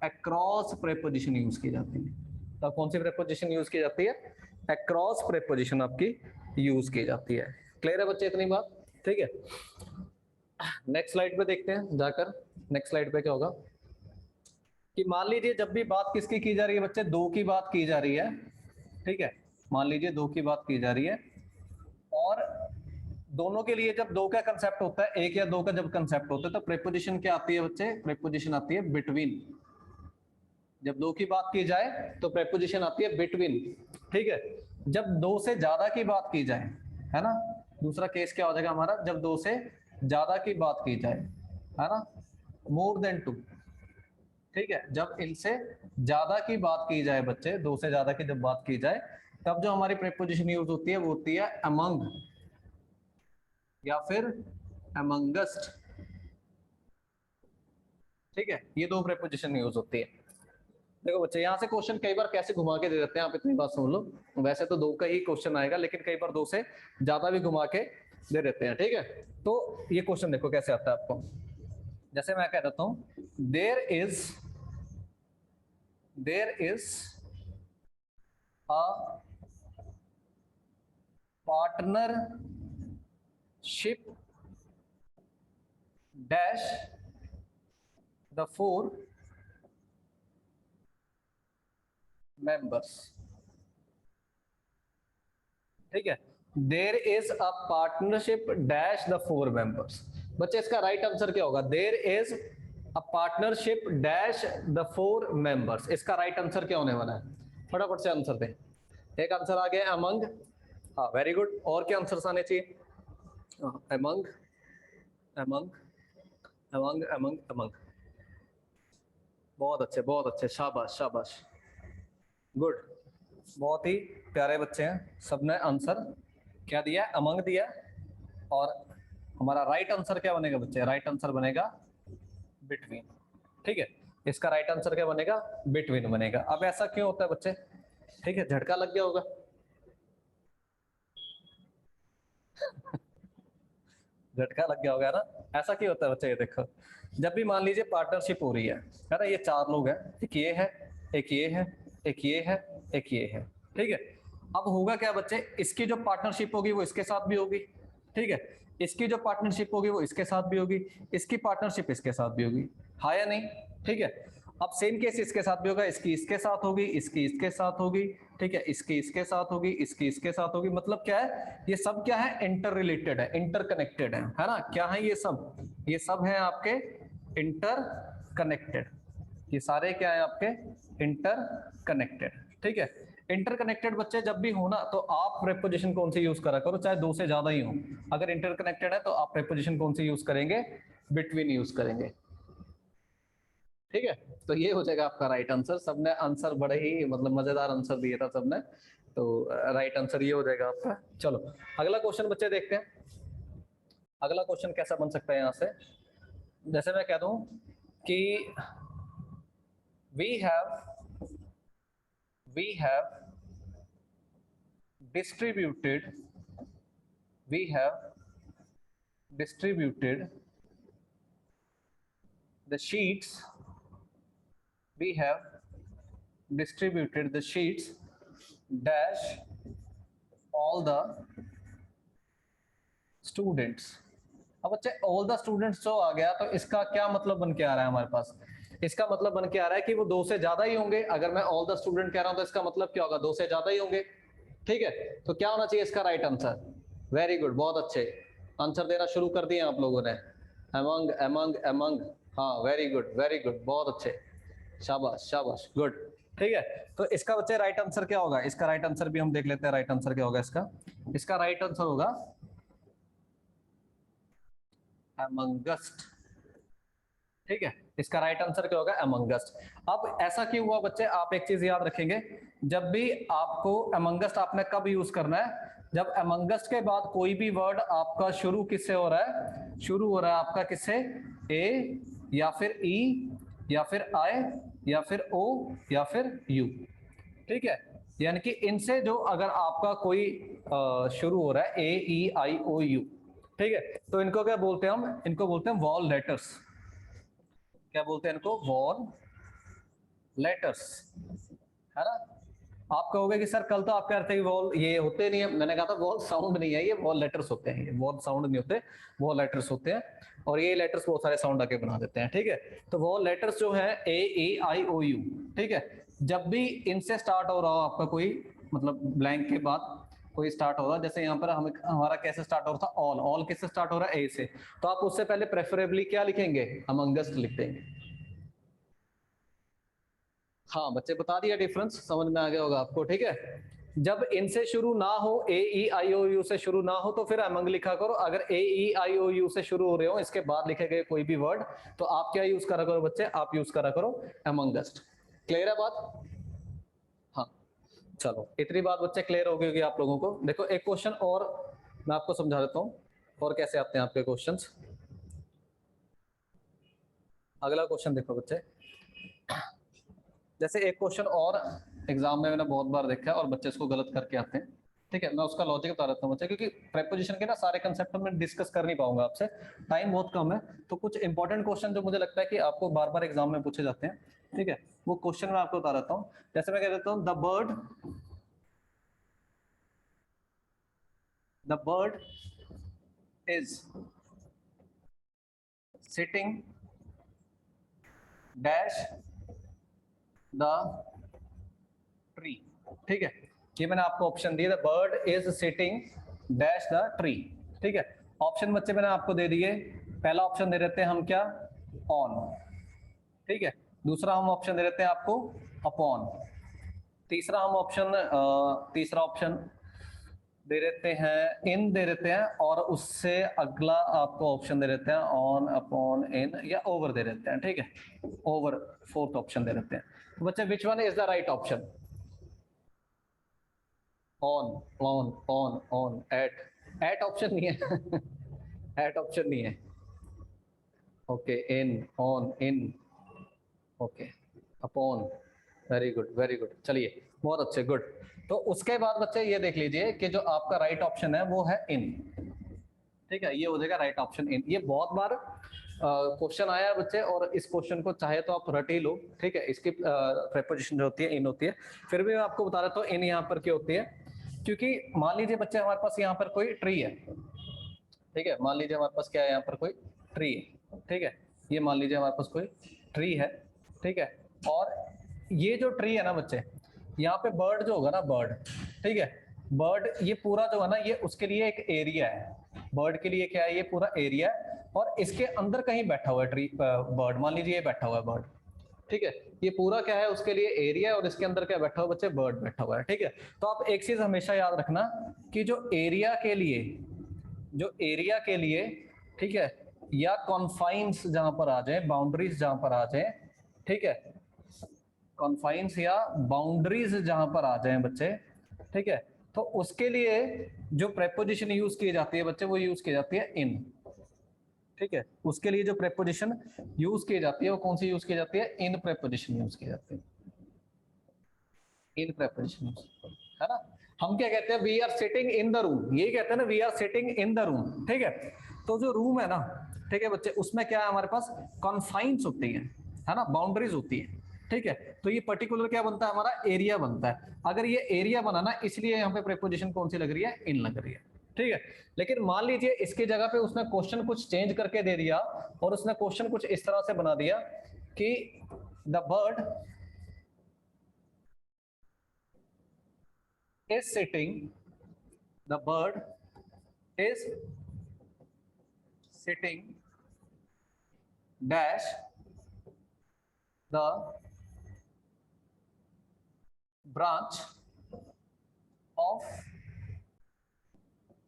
अक्रॉस प्रेपोजिशन यूज की जाती है। तब कौन सी प्रेपोजिशन यूज की जाती है, अक्रॉस प्रेपोजिशन आपकी यूज की जाती है। क्लियर है बच्चे इतनी बात, ठीक है। नेक्स्ट स्लाइड पे देखते हैं जाकर, नेक्स्ट स्लाइड पे क्या होगा कि मान लीजिए जब भी बात किसकी की जा रही है बच्चे, दो की बात की जा रही है, ठीक है, मान लीजिए दो की बात की जा रही है, और दोनों के लिए जब दो का कंसेप्ट होता है, एक या दो का जब कंसेप्ट होता है, तो प्रेपोजिशन क्या आती है बच्चे, प्रेपोजिशन आती है बिटवीन। जब दो की बात की जाए तो प्रेपोजिशन आती है बिटवीन, ठीक है। जब दो से ज्यादा की बात की जाए, है ना, दूसरा केस क्या हो जाएगा हमारा, जब दो से ज्यादा की बात की जाए, है ना, मोर देन टू, ठीक है, जब इनसे ज्यादा की बात की जाए बच्चे, दो से ज्यादा की जब बात की जाए, तब जो हमारी प्रेपोजिशन यूज होती है वो होती है अमंग या फिर अमंगस्ट, ठीक है। ये दो प्रेपोजिशन यूज होती है। देखो बच्चे यहाँ से क्वेश्चन कई बार कैसे घुमा के दे देते हैं, आप इतनी बात सुन लो, वैसे तो दो का ही क्वेश्चन आएगा, लेकिन कई बार दो से ज्यादा भी घुमा के दे देते हैं, ठीक है। तो ये क्वेश्चन देखो कैसे आता है आपको, जैसे मैं कह देता हूं there is a partnership dash the 4 members, ठीक है। There is a partnership dash the 4 members। बच्चे इसका राइट आंसर क्या होगा, there is a partnership dash the 4 members, इसका राइट आंसर क्या होने वाला है, फटाफट से आंसर दें। एक आंसर आ गया अमंग, हाँ वेरी गुड, और क्या आंसर आने चाहिए, among among among among among, बहुत अच्छे, शाबाश शाबाश, गुड, बहुत ही प्यारे बच्चे हैं, सबने आंसर क्या दिया, अमंग दिया। और हमारा राइट आंसर क्या बनेगा बच्चे, राइट आंसर बनेगा बिटवीन, ठीक है। इसका राइट आंसर क्या बनेगा, बिटवीन बनेगा। अब ऐसा क्यों होता है बच्चे, ठीक है, झटका लग गया होगा झटका लग गया होगा ना, ऐसा क्यों होता है बच्चे, ये देखो, जब भी मान लीजिए पार्टनरशिप हो रही है ना, ये चार लोग हैं, एक ये है, एक ये है, एक ये है, एक ये है, ठीक है। अब होगा क्या बच्चे, इसकी जो पार्टनरशिप होगी वो इसके साथ भी होगी, ठीक है, इसकी जो पार्टनरशिप होगी वो इसके साथ भी होगी, इसकी पार्टनरशिप इसके साथ भी होगी, हाँ या नहीं, ठीक है। अब सेम केस इसके साथ भी होगा, इसकी इसके साथ होगी, इसकी इसके साथ होगी, ठीक है, इसकी इसके साथ होगी, इसकी इसके साथ होगी, मतलब क्या है, ये सब क्या है, इंटर रिलेटेड है, इंटर कनेक्टेड है ना, क्या है ये सब है आपके इंटर कनेक्टेड, ये सारे क्या है आपके इंटर कनेक्टेड, ठीक है। इंटर कनेक्टेड बच्चे जब भी हो ना, तो आप प्रेपोजिशन कौन सी यूज करा करो, चाहे दो से ज्यादा ही हो, अगर इंटर कनेक्टेड है तो आप प्रेपोजिशन कौन सी यूज करेंगे, बिटवीन यूज करेंगे, ठीक है। तो ये हो जाएगा आपका राइट आंसर, सबने आंसर बड़े ही मतलब मजेदार आंसर दिया था सबने, तो राइट आंसर ये हो जाएगा आपका। चलो अगला क्वेश्चन बच्चे देखते हैं, अगला क्वेश्चन कैसा बन सकता है यहाँ से, जैसे मैं कह दूं कि we have distributed the sheets, we have distributed the sheets dash all the students। अब बच्चे ऑल द स्टूडेंट्स जो आ गया, तो इसका क्या मतलब बन के आ रहा है हमारे पास, इसका मतलब बन के आ रहा है कि वो दो से ज्यादा ही होंगे, अगर मैं ऑल द स्टूडेंट कह रहा हूं तो इसका मतलब क्या होगा, दो से ज्यादा ही होंगे, ठीक है। तो क्या होना चाहिए इसका राइट आंसर, वेरी गुड, बहुत अच्छे आंसर देना शुरू कर दिए आप लोगों ने, अमंग अमंग अमंग, हाँ वेरी गुड, बहुत अच्छे, शाबाश शाबाश, गुड, ठीक है, तो इसका बच्चे राइट आंसर क्या होगा, इसका राइट आंसर भी हम देख लेते हैं। राइट आंसर क्या होगा इसका, इसका राइट आंसर होगा अमंगस्ट। ठीक है, इसका राइट आंसर क्या होगा, अमंगस्ट। अब ऐसा क्यों हुआ बच्चे, आप एक चीज याद रखेंगे, जब भी आपको अमंगस्ट आपने कब यूज करना है, जब अमंगस्ट के बाद कोई भी वर्ड आपका शुरू किससे हो रहा है, शुरू हो रहा है आपका किससे, ए या फिर ई या फिर आई या फिर ओ या फिर यू। ठीक है, यानी कि इनसे जो अगर आपका कोई शुरू हो रहा है ए ई आई ओ यू, ठीक है, तो इनको क्या बोलते हैं हम, इनको बोलते हैं वॉल लेटर्स। क्या बोलते हैं इनको, वॉल लेटर्स, है ना। आप कहोगे कि सर कल तो आप कह रहे थे कि वॉल ये होते नहीं है, मैंने कहा था वॉल साउंड नहीं है, ये वॉल लेटर्स होते हैं, ये वॉल साउंड नहीं होते, वॉल लेटर्स होते हैं, और ये लेटर्स बहुत सारे साउंड आके बना देते हैं। ठीक है, तो वॉल लेटर्स जो है ए ई आई ओ यू, ठीक है, जब भी इनसे स्टार्ट हो रहा हो आपका कोई, मतलब ब्लैंक के बाद कोई स्टार्ट हो रहा है, जैसे यहाँ पर हम हमारा कैसे स्टार्ट हो रहा था, ऑल, ऑल किससे स्टार्ट हो रहा है, ए से, तो आप उससे पहले प्रेफरेबली क्या लिखेंगे, अमंगस्ट लिख देंगे। हाँ बच्चे बता दिया डिफरेंस, समझ में आ गया होगा आपको। ठीक है, जब इनसे शुरू ना हो, ए ई आई ओ यू से शुरू ना हो, तो फिर अमंग लिखा करो। अगर ए ई आई ओ यू से शुरू हो रहे हो, इसके बाद लिखे गए कोई भी वर्ड, तो आप क्या यूज करा करो बच्चे, आप यूज करा करो अमंगस्ट। क्लियर है बात, हाँ चलो इतनी बात बच्चे क्लियर हो गई होगी आप लोगों को। देखो एक क्वेश्चन और मैं आपको समझा देता हूँ, और कैसे आते हैं आपके क्वेश्चंस। अगला क्वेश्चन देखो बच्चे, जैसे एक क्वेश्चन और एग्जाम में मैंने बहुत बार देखा है और बच्चे इसको गलत करके आते हैं। ठीक है, मैं उसका लॉजिक बता देता हूँ बच्चे, क्योंकि प्रेपोजिशन के ना सारे कंसेप्ट में डिस्कस कर नहीं पाऊंगा आपसे, टाइम बहुत कम है। तो कुछ इंपॉर्टेंट क्वेश्चन जो मुझे लगता है कि आपको बार बार एग्जाम में पूछे जाते हैं, ठीक है, वो क्वेश्चन मैं आपको बता देता हूँ। जैसे मैं कह देता हूँ, the bird is sitting dash the tree. ठीक है, ये मैंने आपको ऑप्शन दिए, the bird is sitting dash the tree. ठीक है, ऑप्शन बच्चे मैंने आपको दे दिए। पहला ऑप्शन दे देते हैं हम क्या, ऑन। ठीक है, दूसरा हम ऑप्शन दे देते हैं आपको अपॉन। तीसरा ऑप्शन दे देते हैं इन, दे देते हैं, और उससे अगला आपको ऑप्शन दे देते हैं ऑन अपॉन इन या ओवर दे देते हैं। ठीक है, ओवर फोर्थ ऑप्शन दे देते हैं। तो बच्चे which one is the right option, on on on on, at option नहीं है एट ऑप्शन नहीं है। Okay, in on in, okay upon, very good very good, चलिए बहुत अच्छे, गुड। तो उसके बाद बच्चे ये देख लीजिए कि जो आपका राइट ऑप्शन है वो है इन। ठीक है, ये हो जाएगा राइट ऑप्शन इन। ये बहुत बार क्वेश्चन आया है बच्चे, और इस क्वेश्चन को चाहे तो आप रट ही लो। ठीक है, इसकी प्रेपोजिशन जो होती है इन होती है। फिर भी मैं आपको बता देता हूँ इन यहाँ पर क्यों होती है, क्योंकि मान लीजिए बच्चे हमारे पास यहाँ पर कोई ट्री है। ठीक है, मान लीजिए हमारे पास क्या है, यहाँ पर कोई ट्री है। ठीक है, ये मान लीजिए हमारे पास कोई ट्री है। ठीक है, और ये जो ट्री है ना बच्चे, यहाँ पे बर्ड जो होगा ना, बर्ड, ठीक है, बर्ड ये पूरा जो है ना, ये उसके लिए एक एरिया है। बर्ड के लिए क्या है, ये पूरा एरिया है, और इसके अंदर कहीं बैठा हुआ है ट्री, बर्ड, मान लीजिए ये बैठा हुआ है बर्ड। ठीक है, ये पूरा क्या है, उसके लिए एरिया है, और इसके अंदर क्या बैठा हुआ बच्चे, बर्ड बैठा हुआ है। ठीक है, तो आप एक चीज हमेशा याद रखना कि जो एरिया के लिए, जो एरिया के लिए, ठीक है, या कॉन्फाइंस जहां पर आ जाए, बाउंड्रीज जहां पर आ जाए, ठीक है, कॉन्फाइंस या बाउंड्रीज जहां पर आ जाए बच्चे, ठीक है, तो उसके लिए जो प्रेपोजिशन यूज की जाती है बच्चे, वो यूज की जाती है इन। ठीक है, उसके लिए जो प्रेपोजिशन यूज की जाती है वो कौन सी यूज की जाती है, इन प्रेपोजिशन यूज की जाती है, इन प्रेपोजिशन, है ना। हम क्या कहते हैं, we are sitting in the room, यही कहते हैं ना, we are sitting in the room. ठीक है, तो जो रूम है ना, ठीक है बच्चे, उसमें क्या है, हमारे पास कॉन्फाइंस होती है ना, बाउंड्रीज होती है। ठीक है, तो ये पर्टिकुलर क्या बनता है, हमारा एरिया बनता है। अगर ये एरिया बना ना, इसलिए यहाँ पे प्रेपोजिशन कौन सी लग रही है, इन लग रही है। ठीक है, लेकिन मान लीजिए इसकी जगह पे उसने क्वेश्चन कुछ चेंज करके दे दिया, और उसने क्वेश्चन कुछ इस तरह से बना दिया कि the bird is sitting, the bird is sitting dash the branch of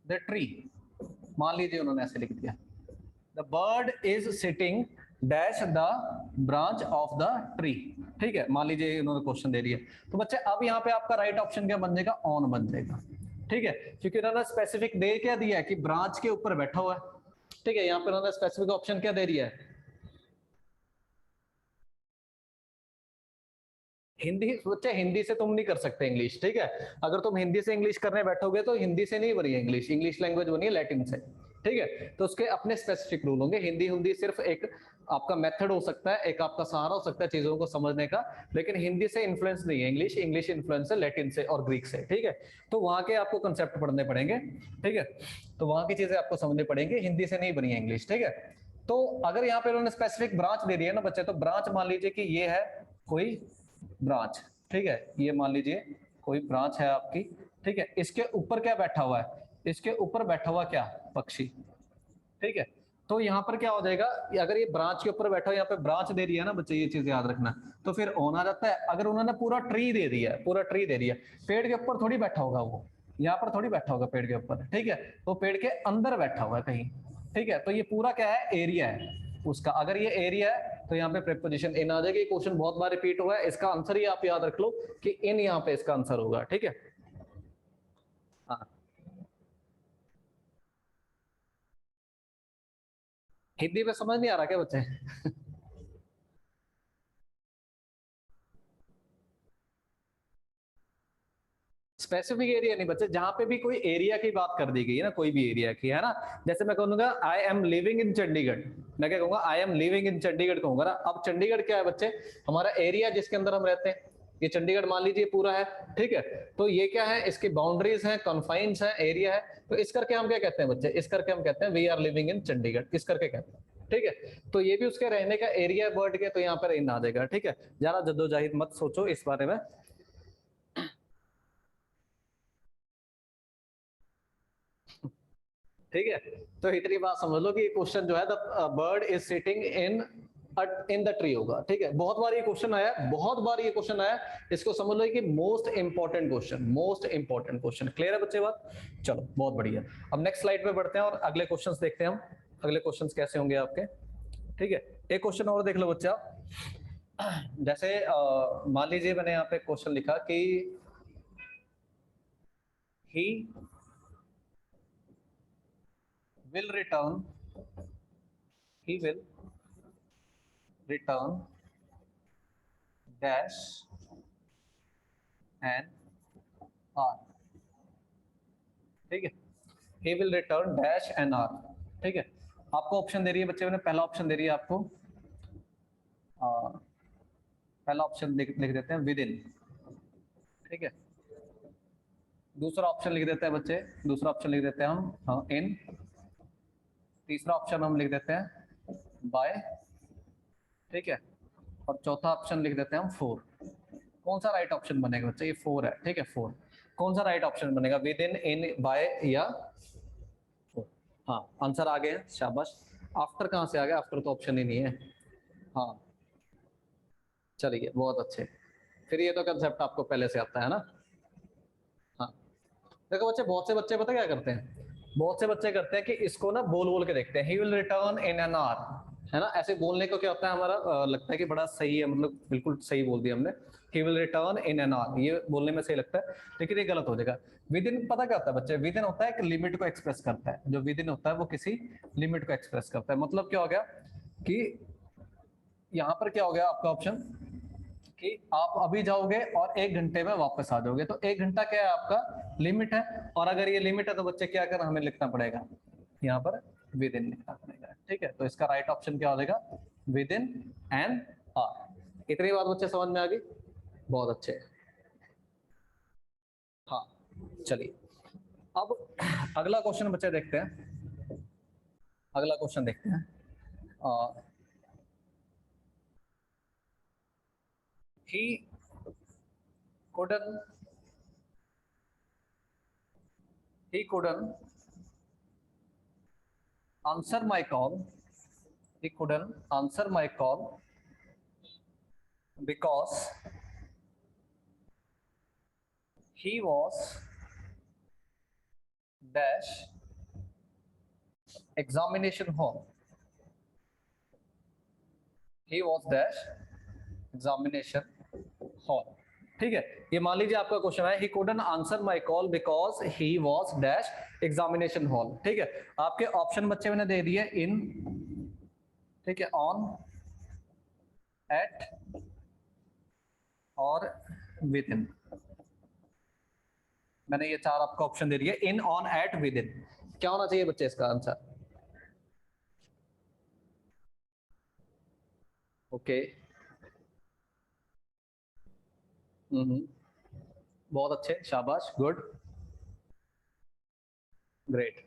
the tree, मान लीजिए उन्होंने ऐसे लिख दिया, the bird is sitting dash the branch of the tree, ठीक है, मान लीजिए उन्होंने क्वेश्चन दे दिया, तो बच्चे अब यहाँ पे आपका राइट ऑप्शन क्या बन जाएगा, ऑन बन जाएगा, ठीक है, क्योंकि उन्होंने स्पेसिफिक दे क्या दिया है कि ब्रांच के ऊपर बैठा हुआ है, ठीक है, यहाँ पे उन्होंने स्पेसिफिक ऑप्शन क्या दे दिया है, हिंदी, बच्चे हिंदी से तुम नहीं कर सकते इंग्लिश, ठीक है, अगर तुम हिंदी से इंग्लिश करने बैठोगे तो हिंदी से नहीं बनी है इंग्लिश, इंग्लिश लैंग्वेज बनी है लैटिन से, ठीक है, तो उसके अपने स्पेसिफिक रूल होंगे, हिंदी हिंदी सिर्फ एक आपका मेथड हो सकता है, एक आपका सहारा हो सकता है चीजों को समझने का, लेकिन हिंदी से इन्फ्लुएंस नहीं है इंग्लिश, इंग्लिश इन्फ्लुएंस है लैटिन से और ग्रीक से, ठीक है, तो वहां के आपको कंसेप्ट पढ़ने पड़ेंगे, ठीक है, तो वहां की चीजें आपको समझनी पड़ेंगी, हिंदी से नहीं बनी है इंग्लिश, ठीक है, तो अगर यहाँ पे उन्होंने स्पेसिफिक ब्रांच दे दिया ना बच्चे, तो ब्रांच मान लीजिए कि ये है कोई ब्रांच, ठीक है, ये मान लीजिए कोई ब्रांच है आपकी, ठीक है, इसके ऊपर क्या बैठा हुआ है, इसके ऊपर बैठा हुआ क्या, पक्षी, ठीक है, तो यहाँ पर क्या हो जाएगा, अगर ये ब्रांच के ऊपर बैठा हो, यहाँ पे ब्रांच दे दिया ना बच्चे, ये चीज याद रखना, तो फिर ऑन आ जाता है, अगर उन्होंने पूरा ट्री दे दिया, पूरा ट्री दे दिया, पेड़ के ऊपर थोड़ी बैठा होगा वो, यहाँ पर थोड़ी बैठा होगा पेड़ के ऊपर, ठीक है, तो पेड़ के अंदर बैठा हुआ है कहीं, ठीक है, तो ये पूरा क्या है, एरिया है उसका, अगर ये एरिया है तो यहाँ पे प्रीपोजिशन इन आ जाएगी, क्वेश्चन बहुत बार रिपीट हुआ है, इसका आंसर ही आप याद रख लो कि इन यहाँ पे इसका आंसर होगा, ठीक है, हाँ, हिंदी में समझ नहीं आ रहा क्या बच्चे स्पेसिफिक एरिया नहीं बच्चे, जहां पे भी कोई एरिया की बात कर दी गई है ना, कोई भी एरिया की, है ना, जैसे मैं कहूंगा I am living in Chandigarh, मैं क्या कहूंगा, I am living in Chandigarh कहूंगा ना, अब चंडीगढ़ क्या है बच्चे, हमारा एरिया जिसके अंदर हम रहते हैं, ये चंडीगढ़ मान लीजिए पूरा है, ठीक है, तो ये क्या है, इसकी बाउंड्रीज हैं, कॉन्फाइंस है, एरिया है, तो इस करके हम क्या कहते हैं बच्चे, इस करके हम कहते हैं we are living in Chandigarh, इस करके कहते हैं, ठीक है, तो ये भी उसके रहने का एरिया वर्ड के, तो यहाँ पर इन आ जाएगा, ठीक है, ज्यादा जद्दोजहद मत सोचो इस बारे में, ठीक है, तो इतनी बात समझ लो कि क्वेश्चन जो है the bird is sitting in the tree होगा, ठीक है, बहुत बार ये क्वेश्चन आया, बहुत बार ये क्वेश्चन आया, इसको समझ लो कि most important question, most important question, clear है बच्चे बात, चलो बहुत बढ़िया, अब नेक्स्ट स्लाइड पे बढ़ते हैं और अगले क्वेश्चंस देखते हैं हम, अगले क्वेश्चंस कैसे होंगे आपके, ठीक है, एक क्वेश्चन और देख लो बच्चा, जैसे मान लीजिए मैंने यहाँ पे क्वेश्चन लिखा कि ही will return dash and r, ठीक है, he will return dash and r, ठीक है, आपको ऑप्शन दे रही है बच्चे, मैंने पहला ऑप्शन दे रही है आपको, पहला ऑप्शन लिख देते हैं विद इन, ठीक है, दूसरा ऑप्शन लिख देते हैं बच्चे, दूसरा ऑप्शन लिख देते हैं हम इन, तीसरा ऑप्शन हम लिख देते हैं बाय, ठीक है, और चौथा ऑप्शन लिख देते हैं हम फोर, कौन सा राइट ऑप्शन बनेगा बच्चे, ये फोर है, ठीक है, फोर, कौन सा राइट ऑप्शन बनेगा, विद इन बाय या फोर, हाँ आंसर आ गया, शाबाश, आफ्टर कहां से आ गया, आफ्टर तो ऑप्शन ही नहीं है, हाँ चलिए बहुत अच्छे, फिर ये तो कंसेप्ट आपको पहले से आता है ना, हाँ, देखो बच्चे, बहुत से बच्चे पता क्या करते हैं, बहुत से बच्चे करते हैं कि इसको ना बोल बोल के देखते हैं, he will return in an hour, है ना, ऐसे बोलने को क्या होता है हमारा, लगता है कि बड़ा सही है, मतलब बिल्कुल सही बोल दिया हमने, he will return in an hour, ये बोलने में सही लगता है, लेकिन ये गलत हो जाएगा, विद इन पता क्या होता है बच्चे, विद इन होता है एक लिमिट को एक्सप्रेस करता है, जो विद इन होता है वो किसी लिमिट को एक्सप्रेस करता है, मतलब क्या हो गया कि यहाँ पर क्या हो गया आपका ऑप्शन, कि आप अभी जाओगे और 1 घंटे में वापस आ जाओगे, तो 1 घंटा क्या है आपका लिमिट है, और अगर ये लिमिट है तो बच्चे क्या करना, हमें लिखना पड़ेगा यहाँ पर विद इन लिखना पड़ेगा, ठीक है, तो इसका राइट ऑप्शन क्या हो जाएगा, विद इन एंड आर, इतनी बात बच्चे समझ में आ गई, बहुत अच्छे, हाँ चलिए, अब अगला क्वेश्चन बच्चे देखते हैं, अगला क्वेश्चन देखते हैं, he couldn't answer my call, he couldn't answer my call because he was dash examination hall. He was dash examination hall. ठीक है, ये मान लीजिए आपका क्वेश्चन है, he couldn't answer my call because he was dash examination hall. ठीक है, आपके ऑप्शन बच्चे मैंने दे दिए, in, ठीक है, on, at और within. मैंने ये चार आपका ऑप्शन दे दिए, इन, ऑन, एट, विद इन. क्या होना चाहिए बच्चे इसका आंसर? ओके, बहुत अच्छे, शाबाश, गुड, ग्रेट.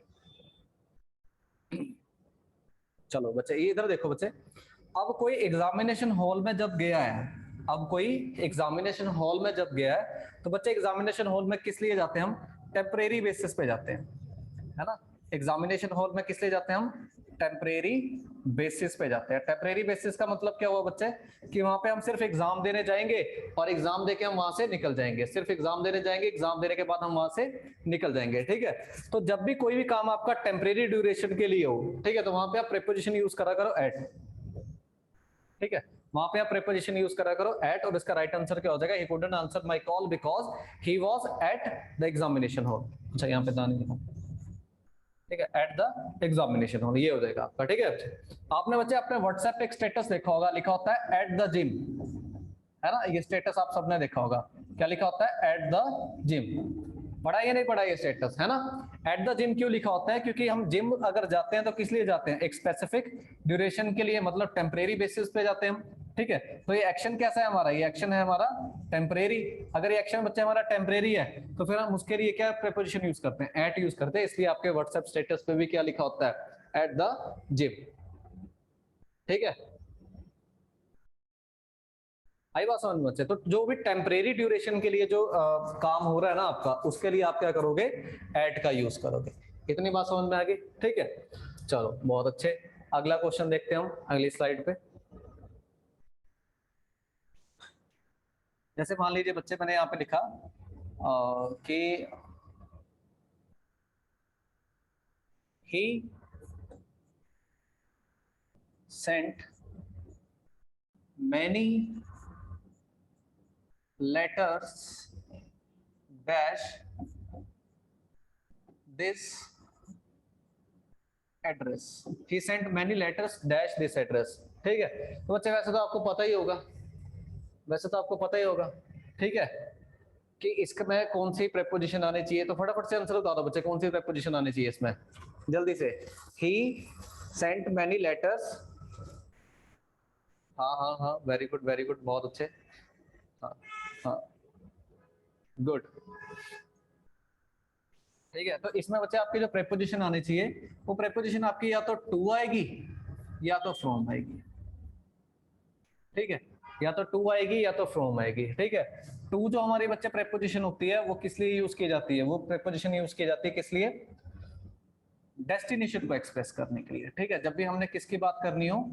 चलो बच्चे, ये इधर देखो बच्चे, अब कोई एग्जामिनेशन हॉल में जब गया है, अब कोई एग्जामिनेशन हॉल में जब गया है, तो बच्चे एग्जामिनेशन हॉल में किस लिए जाते हैं हम? टेम्परेरी बेसिस पे जाते हैं, है ना. एग्जामिनेशन हॉल में किस लिए जाते हैं हम? टेम्परेरी बेसिस पे जाते हैं. टेम्परेरी बेसिस का मतलब क्या हुआ बच्चे? कि वहां पे हम सिर्फ एग्जाम देने जाएंगे और एग्जाम देके हम वहां से निकल जाएंगे. सिर्फ एग्जाम देने जाएंगे, एग्जाम देने के बाद हम वहां से निकल जाएंगे. ठीक है, तो जब भी कोई भी काम आपका टेम्परेरी ड्यूरेशन के लिए हो, ठीक है, तो वहां पे आप प्रीपोजिशन यूज करा करो एट. ठीक है, वहां पे आप प्रीपोजिशन यूज करा करो एट, और इसका राइट आंसर क्या हो जाएगा? He couldn't answer my call because he was at the examination hall. अच्छा, यहाँ पे दानी लिखा, ठीक है, एट द एग्जामिनेशन हॉल, ये हो जाएगा आपका. ठीक है, आपने बच्चे अपने व्हाट्सएप पे एक स्टेटस देखा होगा, लिखा होता है एट द जिम, है ना. ये स्टेटस आप सबने देखा होगा, क्या लिखा होता है? At the gym. पढ़ा या नहीं पढ़ा ये स्टेटस, है ना. एट द जिम क्यों लिखा होता है? क्योंकि हम जिम अगर जाते हैं तो किस लिए जाते हैं? एक स्पेसिफिक ड्यूरेशन के लिए, मतलब टेम्परेरी बेसिस पे जाते हैं हम. ठीक है, तो ये एक्शन कैसा है हमारा? ये एक्शन है हमारा टेम्परेरी. अगर ये एक्शन बच्चे हमारा टेम्परेरी है तो फिर हम उसके लिए क्या प्रीपोजिशन यूज करते हैं? एट यूज करते हैं. इसलिए आपके व्हाट्सएप स्टेटस पे भी क्या लिखा होता है? At the gym. ठीक है, आई बात समझ में बच्चे? तो जो भी टेम्परेरी ड्यूरेशन के लिए जो काम हो रहा है ना आपका, उसके लिए आप क्या करोगे? एट का यूज करोगे. इतनी बात समझ में आ गई? ठीक है, चलो बहुत अच्छे. अगला क्वेश्चन देखते हैं हम अगली स्लाइड पे. जैसे मान लीजिए बच्चे, मैंने यहाँ पे लिखा कि he sent many letters dash this address. He sent many letters dash this address. ठीक है, तो बच्चे वैसे तो आपको पता ही होगा, वैसे तो आपको पता ही होगा, ठीक है, कि इसमें कौन सी प्रेपोजिशन आनी चाहिए. तो फटाफट से आंसर बता दो बच्चे, कौन सी प्रेपोजिशन आनी चाहिए इसमें, जल्दी से. ही सेंट मैनी लेटर्स. हाँ हाँ हाँ, वेरी गुड वेरी गुड, बहुत अच्छे. हाँ हाँ, गुड. ठीक है, तो इसमें बच्चे आपकी जो प्रेपोजिशन आनी चाहिए, वो प्रेपोजिशन आपकी या तो टू आएगी या तो फ्रॉम आएगी. ठीक है, या तो टू आएगी या तो फ्रॉम आएगी. ठीक है, टू जो हमारी बच्चे प्रेपोजिशन होती है वो किस लिए यूज की जाती है? वो प्रेपोजिशन यूज की जाती है किस लिए? डेस्टिनेशन को एक्सप्रेस करने के लिए. ठीक है, जब भी हमने किसकी बात करनी हो,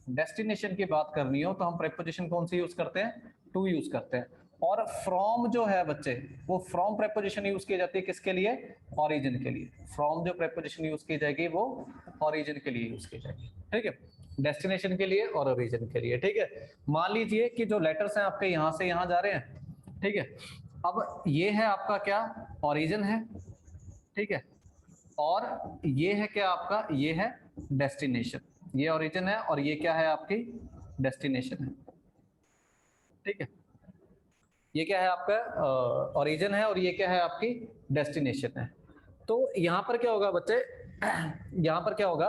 डेस्टिनेशन की बात करनी हो, तो हम प्रेपोजिशन कौन सी यूज करते हैं? टू यूज करते हैं. और फ्रॉम जो है बच्चे, वो फ्रॉम प्रेपोजिशन यूज की जाती है किसके लिए? ओरिजिन के लिए. फ्रॉम जो प्रेपोजिशन यूज की जाएगी वो ओरिजिन के लिए यूज की जाएगी. ठीक है, डेस्टिनेशन के लिए और ओरिजिन के लिए. ठीक है, मान लीजिए कि जो लेटर्स हैं आपके यहां से यहां जा रहे हैं. ठीक है, अब ये है आपका क्या? ओरिजिन है. ठीक है, और ये है क्या आपका? ये है डेस्टिनेशन. ये ओरिजिन है और ये क्या है? आपकी डेस्टिनेशन है. ठीक है, ये क्या है आपका? ओरिजिन है और ये क्या है? आपकी डेस्टिनेशन है. तो यहां पर क्या होगा बच्चे? यहां पर क्या होगा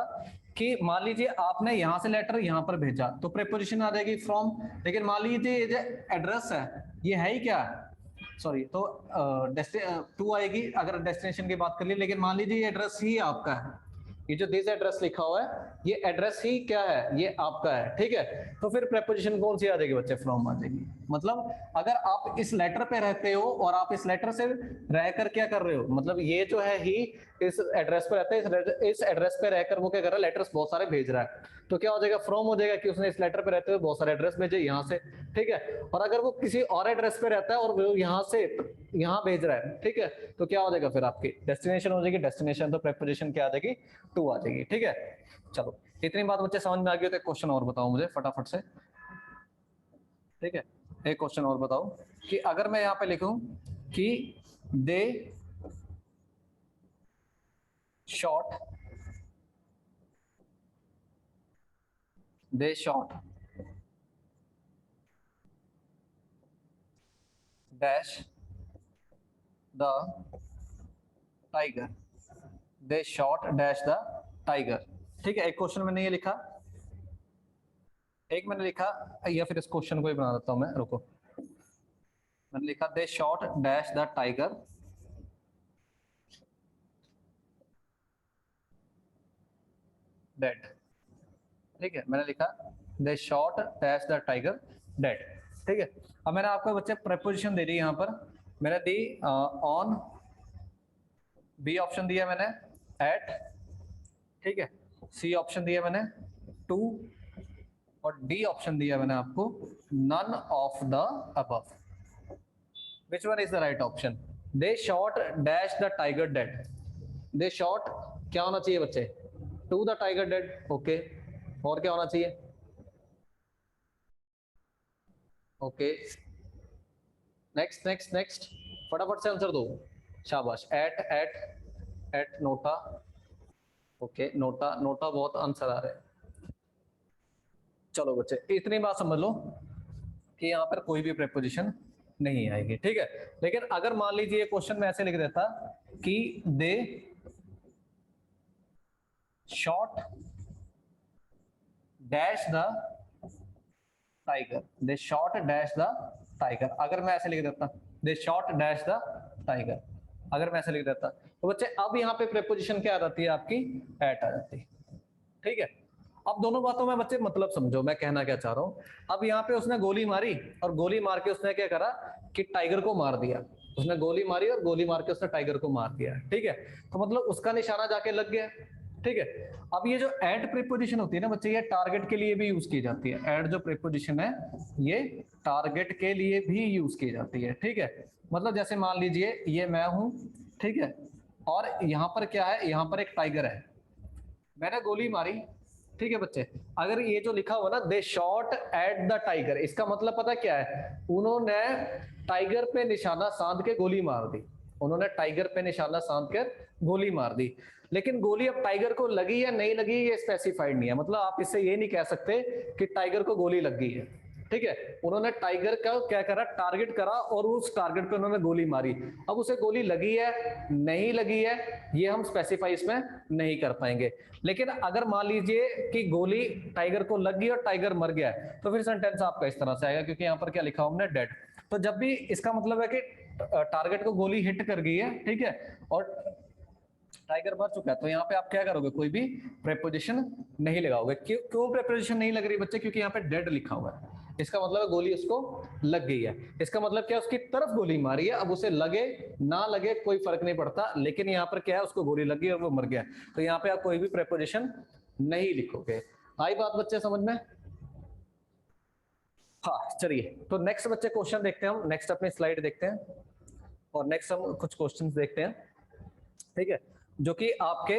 कि मान लीजिए आपने यहां से लेटर यहां पर भेजा, तो प्रीपोजिशन आ जाएगी फ्रॉम. लेकिन मान लीजिए ये जो एड्रेस है, ये है ही क्या? सॉरी, तो टू आएगी अगर डेस्टिनेशन की बात कर ली. लेकिन मान लीजिए ये एड्रेस ही आपका है, ये जो दिस एड्रेस लिखा हुआ है, ये एड्रेस ही क्या है? ये आपका है. ठीक है, तो फिर प्रीपोजिशन कौन सी आ जाएगी बच्चे? फ्रॉम आ जाएगी. मतलब अगर आप इस लेटर पे रहते हो और आप इस लेटर से रहकर क्या कर रहे हो, मतलब ये जो है ही इस एड्रेस पे रहता है, इस एड्रेस पे रहकर वो क्या कर रहा है, लेटर्स बहुत सारे भेज रहा है, तो क्या हो जाएगा, फ्रॉम हो जाएगा कि उसने इस लेटर पे रहते हुए बहुत सारे एड्रेस भेजे यहाँ से, ठीक है। और अगर वो किसी और एड्रेस पे रहता है और वो यहाँ से यहाँ भेज रहा है, ठीक है, तो क्या हो जाएगा फिर आपकी डेस्टिनेशन हो जाएगी, डेस्टिनेशन तो प्रेपोजिशन क्या आ जाएगी, टू आ जाएगी, ठीक है। चलो इतनी बात बच्चे समझ में आ गई, तो एक क्वेश्चन और बताओ मुझे फटाफट से, ठीक है। एक क्वेश्चन और बताओ कि अगर मैं यहाँ पे लिखूं कि दे shot dash the tiger, they shot dash the tiger, ठीक है। एक क्वेश्चन मैंने ये लिखा, एक मैंने लिखा, या फिर इस क्वेश्चन को ही बना देता हूं मैं, रुको, मैंने लिखा they shot dash the tiger dead, ठीक है। मैंने लिखा they shot dash the tiger dead, ठीक है। अब मैंने आपको बच्चे प्रेपोजिशन दे दी यहाँ पर, मैंने दी ऑन, बी ऑप्शन दिया मैंने एट, ठीक है, सी ऑप्शन दिया मैंने टू, और डी ऑप्शन दिया मैंने आपको none of the above. Which one is the right option? They shot dash the tiger dead. They shot क्या होना चाहिए बच्चे, to the tiger dead, okay, और क्या होना चाहिए, ओके, नेक्स्ट नेक्स्ट नेक्स्ट, फटाफट से आंसर दो, शाबाश, एट नोटा, ओके, नोटा नोटा, बहुत आंसर आ रहे हैं। चलो बच्चे इतनी बात समझ लो कि यहाँ पर कोई भी प्रेपोजिशन नहीं आएगी, ठीक है। लेकिन अगर मान लीजिए क्वेश्चन में ऐसे लिख देता कि they shot dash the tiger, they shot dash the tiger, अगर मैं ऐसे लिख देता they shot dash the tiger, अगर मैं ऐसे लिख देता, तो बच्चे अब यहाँ पे प्रेपोजिशन क्या आ जाती है आपकी, एट आ जाती है, ठीक है। अब दोनों बातों में बच्चे मतलब समझो मैं कहना क्या चाह रहा हूं। अब यहाँ पे उसने गोली मारी, और गोली मार के उसने क्या करा कि टाइगर को मार दिया, उसने गोली मारी और गोली मार के उसने टाइगर को मार दिया, ठीक है। तो मतलब उसका निशाना जाके लग गया, ठीक है। अब ये जो एट प्रीपोजिशन होती है ना बच्चे, ये टारगेट के लिए भी यूज की जाती है, एट जो प्रीपोजिशन है ये टारगेट के लिए भी यूज की जाती है, ठीक है। मतलब जैसे मान लीजिए ये मैं हूं, ठीक है, और यहाँ पर क्या है, यहाँ पर एक टाइगर है, मैंने गोली मारी, ठीक है बच्चे। अगर ये जो लिखा हुआ ना they shot at the tiger, इसका मतलब पता क्या है, उन्होंने टाइगर पे निशाना साध के गोली मार दी, उन्होंने टाइगर पे निशाना साध कर गोली मार दी। लेकिन गोली अब टाइगर को लगी या नहीं लगी ये स्पेसिफाइड नहीं है, मतलब आप इससे ये नहीं कह सकते कि टाइगर को गोली लग गई है, ठीक है। उन्होंने टाइगर का क्या करा, टारगेट करा, और उस टारगेट पे उन्होंने गोली मारी। अब उसे गोली लगी है नहीं लगी है ये हम स्पेसिफाई इसमें नहीं कर पाएंगे। लेकिन अगर मान लीजिए कि गोली टाइगर को लग गई और टाइगर मर गया है, तो फिर सेंटेंस आपका इस तरह से आएगा, क्योंकि यहाँ पर क्या लिखा हमने, डेड। तो जब भी इसका मतलब है कि टारगेट को गोली हिट कर गई है, ठीक है, और टाइगर मर चुका है, तो यहाँ पे आप क्या करोगे, कोई भी प्रेपोजिशन नहीं लगाओगे। क्यों प्रेपोजिशन नहीं लग रही बच्चे, क्योंकि यहाँ पे डेड लिखा हुआ है, इसका मतलब है गोली उसको लग गई है। इसका मतलब क्या, उसकी तरफ गोली मारी है, अब उसे लगे ना लगे कोई फर्क नहीं पड़ता, लेकिन यहाँ पर क्या है, उसको गोली लग गई और वो मर गया, तो यहाँ पे आप कोई भी प्रेपोजिशन नहीं लिखोगे। आई बात बच्चे समझ में? हाँ चलिए, तो नेक्स्ट बच्चे क्वेश्चन देखते हैं हम, नेक्स्ट अपनी स्लाइड देखते हैं, और नेक्स्ट हम कुछ क्वेश्चंस देखते हैं, ठीक है, जो कि आपके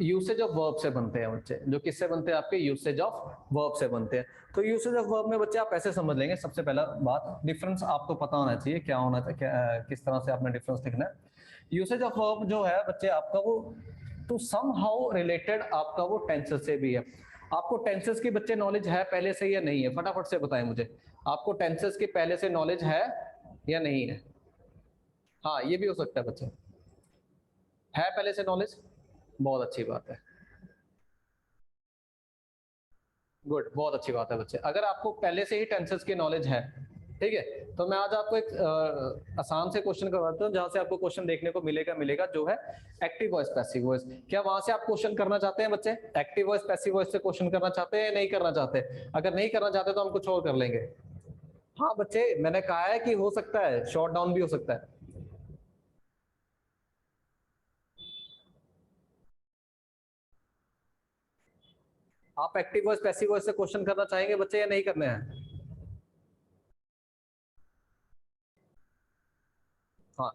यूसेज ऑफ वर्ब से बनते हैं बच्चे, जो किससे बनते हैं, आपके यूसेज ऑफ वर्ब से बनते हैं। तो यूसेज ऑफ वर्ब में बच्चे आप ऐसे समझ लेंगे, सबसे पहला बात, डिफरेंस आपको पता होना चाहिए, क्या होना चाहिए, किस तरह से आपने डिफरेंस लिखना है। यूसेज ऑफ वर्ब जो है बच्चे आपका वो टू समहाउ रिलेटेड आपका वो टेंसेस से भी है। आपको टेंसेस की बच्चे नॉलेज है पहले से या नहीं है, फटाफट से बताएं मुझे, आपको टेंसेस की पहले से नॉलेज है या नहीं है? हाँ ये भी हो सकता है बच्चे, है पहले से नॉलेज, बहुत अच्छी बात है, गुड, बहुत अच्छी बात है बच्चे। अगर आपको पहले से ही टेंसेस की नॉलेज है, ठीक है, तो मैं आज आपको एक आसान से क्वेश्चन करवाता हूँ, जहां से आपको क्वेश्चन देखने को मिलेगा जो है एक्टिव वॉइस पैसिव वॉइस। क्या वहां से आप क्वेश्चन करना चाहते हैं बच्चे, एक्टिव वॉइस पैसिव वॉइस से क्वेश्चन करना चाहते हैं या नहीं करना चाहते? अगर नहीं करना चाहते तो हम कुछ और कर लेंगे। हाँ बच्चे, मैंने कहा है कि हो सकता है, शॉर्ट डाउन भी हो सकता है। आप एक्टिव वॉइस पैसिव वॉइस से क्वेश्चन करना चाहेंगे बच्चे या नहीं करने हैं? हाँ,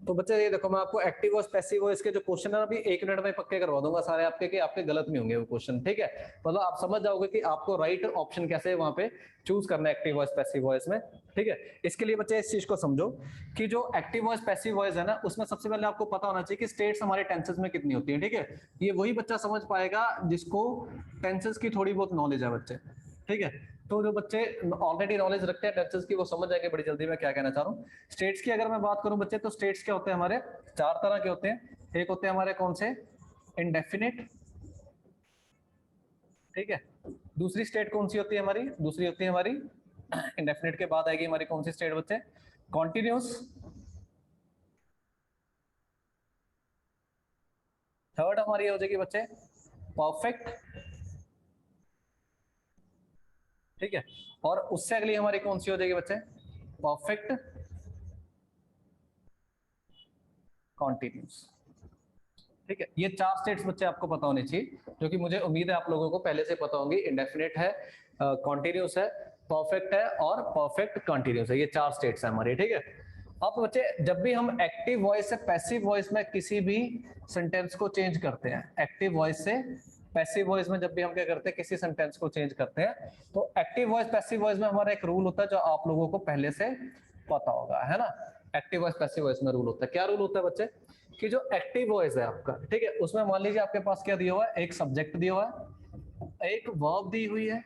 तो बच्चे ये देखो, मैं आपको एक्टिव वॉइस पैसिव वॉइस के जो क्वेश्चन है अभी 1 मिनट में पक्के करवा दूंगा सारे आपके, कि आपके गलत नहीं होंगे वो क्वेश्चन, ठीक है? मतलब आप समझ जाओगे कि आपको राइट ऑप्शन कैसे वहां पे चूज करना है एक्टिव वॉइस पैसिव वॉइस में, ठीक है? इसके लिए बच्चे इस चीज को समझो कि जो एक्टिव वॉइस पैसिव वॉइस है ना, उसमें सबसे पहले आपको पता होना चाहिए कि स्टेट्स हमारे टेंसेस में कितनी होती है, ठीक है? ये वही बच्चा समझ पाएगा जिसको टेंसेस की थोड़ी बहुत नॉलेज है बच्चे, ठीक है? तो जो बच्चे ऑलरेडी नॉलेज रखते हैं टेंसेस की, वो समझ जाएंगे बड़ी जल्दी मैं क्या कहना चाह रहा हूँ। स्टेट्स की अगर मैं बात करूं बच्चे, तो स्टेट्स क्या होते हैं हमारे? 4 तरह के होते हैं। एक होते हैं हमारे कौन से? इंडेफिनिट, ठीक है? दूसरी स्टेट कौन सी होती है हमारी? दूसरी होती है हमारी इंडेफिनिट के बाद आएगी हमारी कौन सी स्टेट बच्चे? कॉन्टिन्यूस। थर्ड हमारी हो जाएगी बच्चे परफेक्ट, ठीक है? और उससे अगली हमारी कौन सी हो जाएगी बच्चे? परफेक्ट कॉन्टिन्यूस, ठीक है? ये 4 स्टेट्स बच्चे आपको पता होने चाहिए, जो कि मुझे उम्मीद है आप लोगों को पहले से पता होंगी। इंडेफिनिट है, कॉन्टिन्यूस है, परफेक्ट है और परफेक्ट कंटिन्यूस है। ये 4 स्टेट्स है हमारी, ठीक है? अब बच्चे जब भी हम एक्टिव वॉइस से पैसिव वॉइस में किसी भी सेंटेंस को चेंज करते हैं, एक्टिव वॉइस से पैसिव वॉइस में जब भी हम क्या करते हैं, किसी सेंटेंस को चेंज करते हैं, तो एक्टिव वॉइस पैसिव वॉइस में हमारा एक रूल होता है जो आप लोगों को पहले से पता होगा, है ना? एक्टिव वॉइस पैसिव वॉइस में रूल होता है। क्या रूल होता है बच्चे? कि जो एक्टिव वॉइस है आपका, ठीक है, उसमें मान लीजिए आपके पास क्या दिया हुआ है? एक सब्जेक्ट दिया हुआ है, एक वर्ब दी हुई है,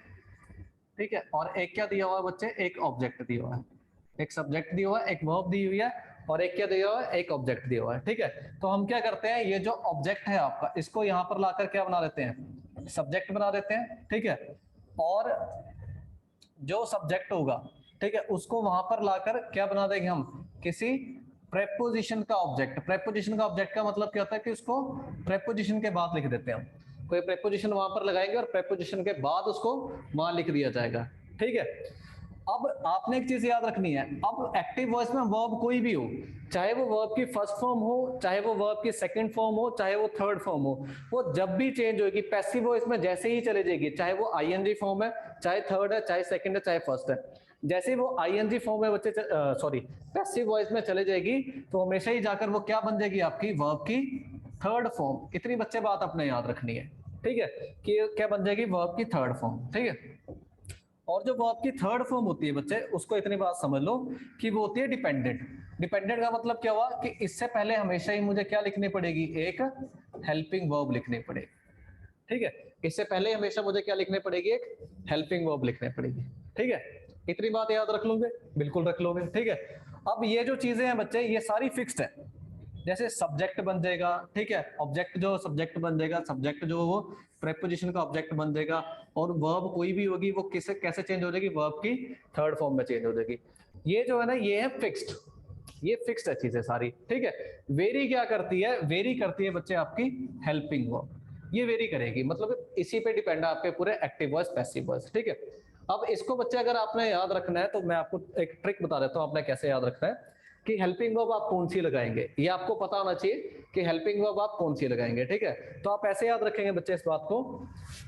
ठीक है, और एक क्या दिया हुआ है बच्चे? एक ऑब्जेक्ट दिया हुआ है। एक सब्जेक्ट दिया हुआ है, एक वर्ब दी हुई है, और एक क्या दिया हुआ है? एक ऑब्जेक्ट दिया हुआ है, ठीक है? तो हम क्या करते हैं, ये जो ऑब्जेक्ट है आपका, इसको यहां पर लाकर क्या बना देते हैं? सब्जेक्ट बना देते हैं, ठीक है? और जो सब्जेक्ट होगा, ठीक है, उसको वहां पर लाकर क्या बना देंगे हम? किसी प्रेपोजिशन का ऑब्जेक्ट। प्रेपोजिशन का ऑब्जेक्ट का मतलब क्या होता है कि उसको प्रेपोजिशन के बाद लिख देते हैं हम। कोई प्रेपोजिशन वहां पर लगाएंगे और प्रेपोजिशन के बाद उसको वहां लिख दिया जाएगा, ठीक है? अब आपने एक चीज याद रखनी है, अब एक्टिव वॉइस में वर्ब कोई भी हो, चाहे वो वर्ब की फर्स्ट फॉर्म हो, चाहे वो वर्ब की सेकंड फॉर्म हो, चाहे वो थर्ड फॉर्म हो, वो जब भी चेंज होगी पैसिव वॉइस में जैसे ही चले जाएगी, चाहे वो आईएनजी फॉर्म है, चाहे थर्ड है, चाहे सेकंड है, चाहे फर्स्ट है, जैसे ही वो आईएनजी फॉर्म में बच्चे सॉरी पैसिव वॉइस में चले जाएगी, तो हमेशा ही जाकर वो क्या बन जाएगी? आपकी वर्ब की थर्ड फॉर्म। इतनी बच्चे बात अपने याद रखनी है, ठीक है? कि क्या बन जाएगी? वर्ब की थर्ड फॉर्म, ठीक है? और जो वर्ब की थर्ड फॉर्म होती है बच्चे, उसको इतनी बात समझ लो कि वो होती है डिपेंडेंट। डिपेंडेंट का मतलब क्या हुआ कि इससे पहले हमेशा ही मुझे क्या लिखनी पड़ेगी? एक हेल्पिंग वर्ब लिखनी पड़ेगी, ठीक है? इससे पहले हमेशा मुझे क्या लिखनी पड़ेगी? एक हेल्पिंग वर्ब लिखनी पड़ेगी, ठीक है? इतनी बात याद रख लोगे? बिल्कुल रख लोगे, ठीक है? अब ये जो चीजें हैं बच्चे, ये सारी फिक्स्ड है। जैसे सब्जेक्ट बन जाएगा, ठीक है, ऑब्जेक्ट जो सब्जेक्ट बन जाएगा, सब्जेक्ट जो वो प्रेपोजिशन का ऑब्जेक्ट बन जाएगा, और वर्ब कोई भी होगी वो किसे कैसे चेंज हो जाएगी? वर्ब की थर्ड फॉर्म में चेंज हो जाएगी। ये जो है ना, ये है फिक्स्ड, ये फिक्स्ड है चीजें सारी, ठीक है? वेरी क्या करती है? वेरी करती है बच्चे आपकी हेल्पिंग वर्ब, ये वेरी करेगी, मतलब इसी पे डिपेंड है आपके पूरे एक्टिव वॉइस पैसिव वॉइस, ठीक है? अब इसको बच्चे अगर आपने याद रखना है तो मैं आपको एक ट्रिक बता देता हूं आपने कैसे याद रखना है कि हेल्पिंग वर्ब आप कौन सी लगाएंगे। ये आपको पता होना चाहिए कि हेल्पिंग वर्ब आप कौन सी लगाएंगे, ठीक है? तो आप ऐसे याद रखेंगे बच्चे इस बात को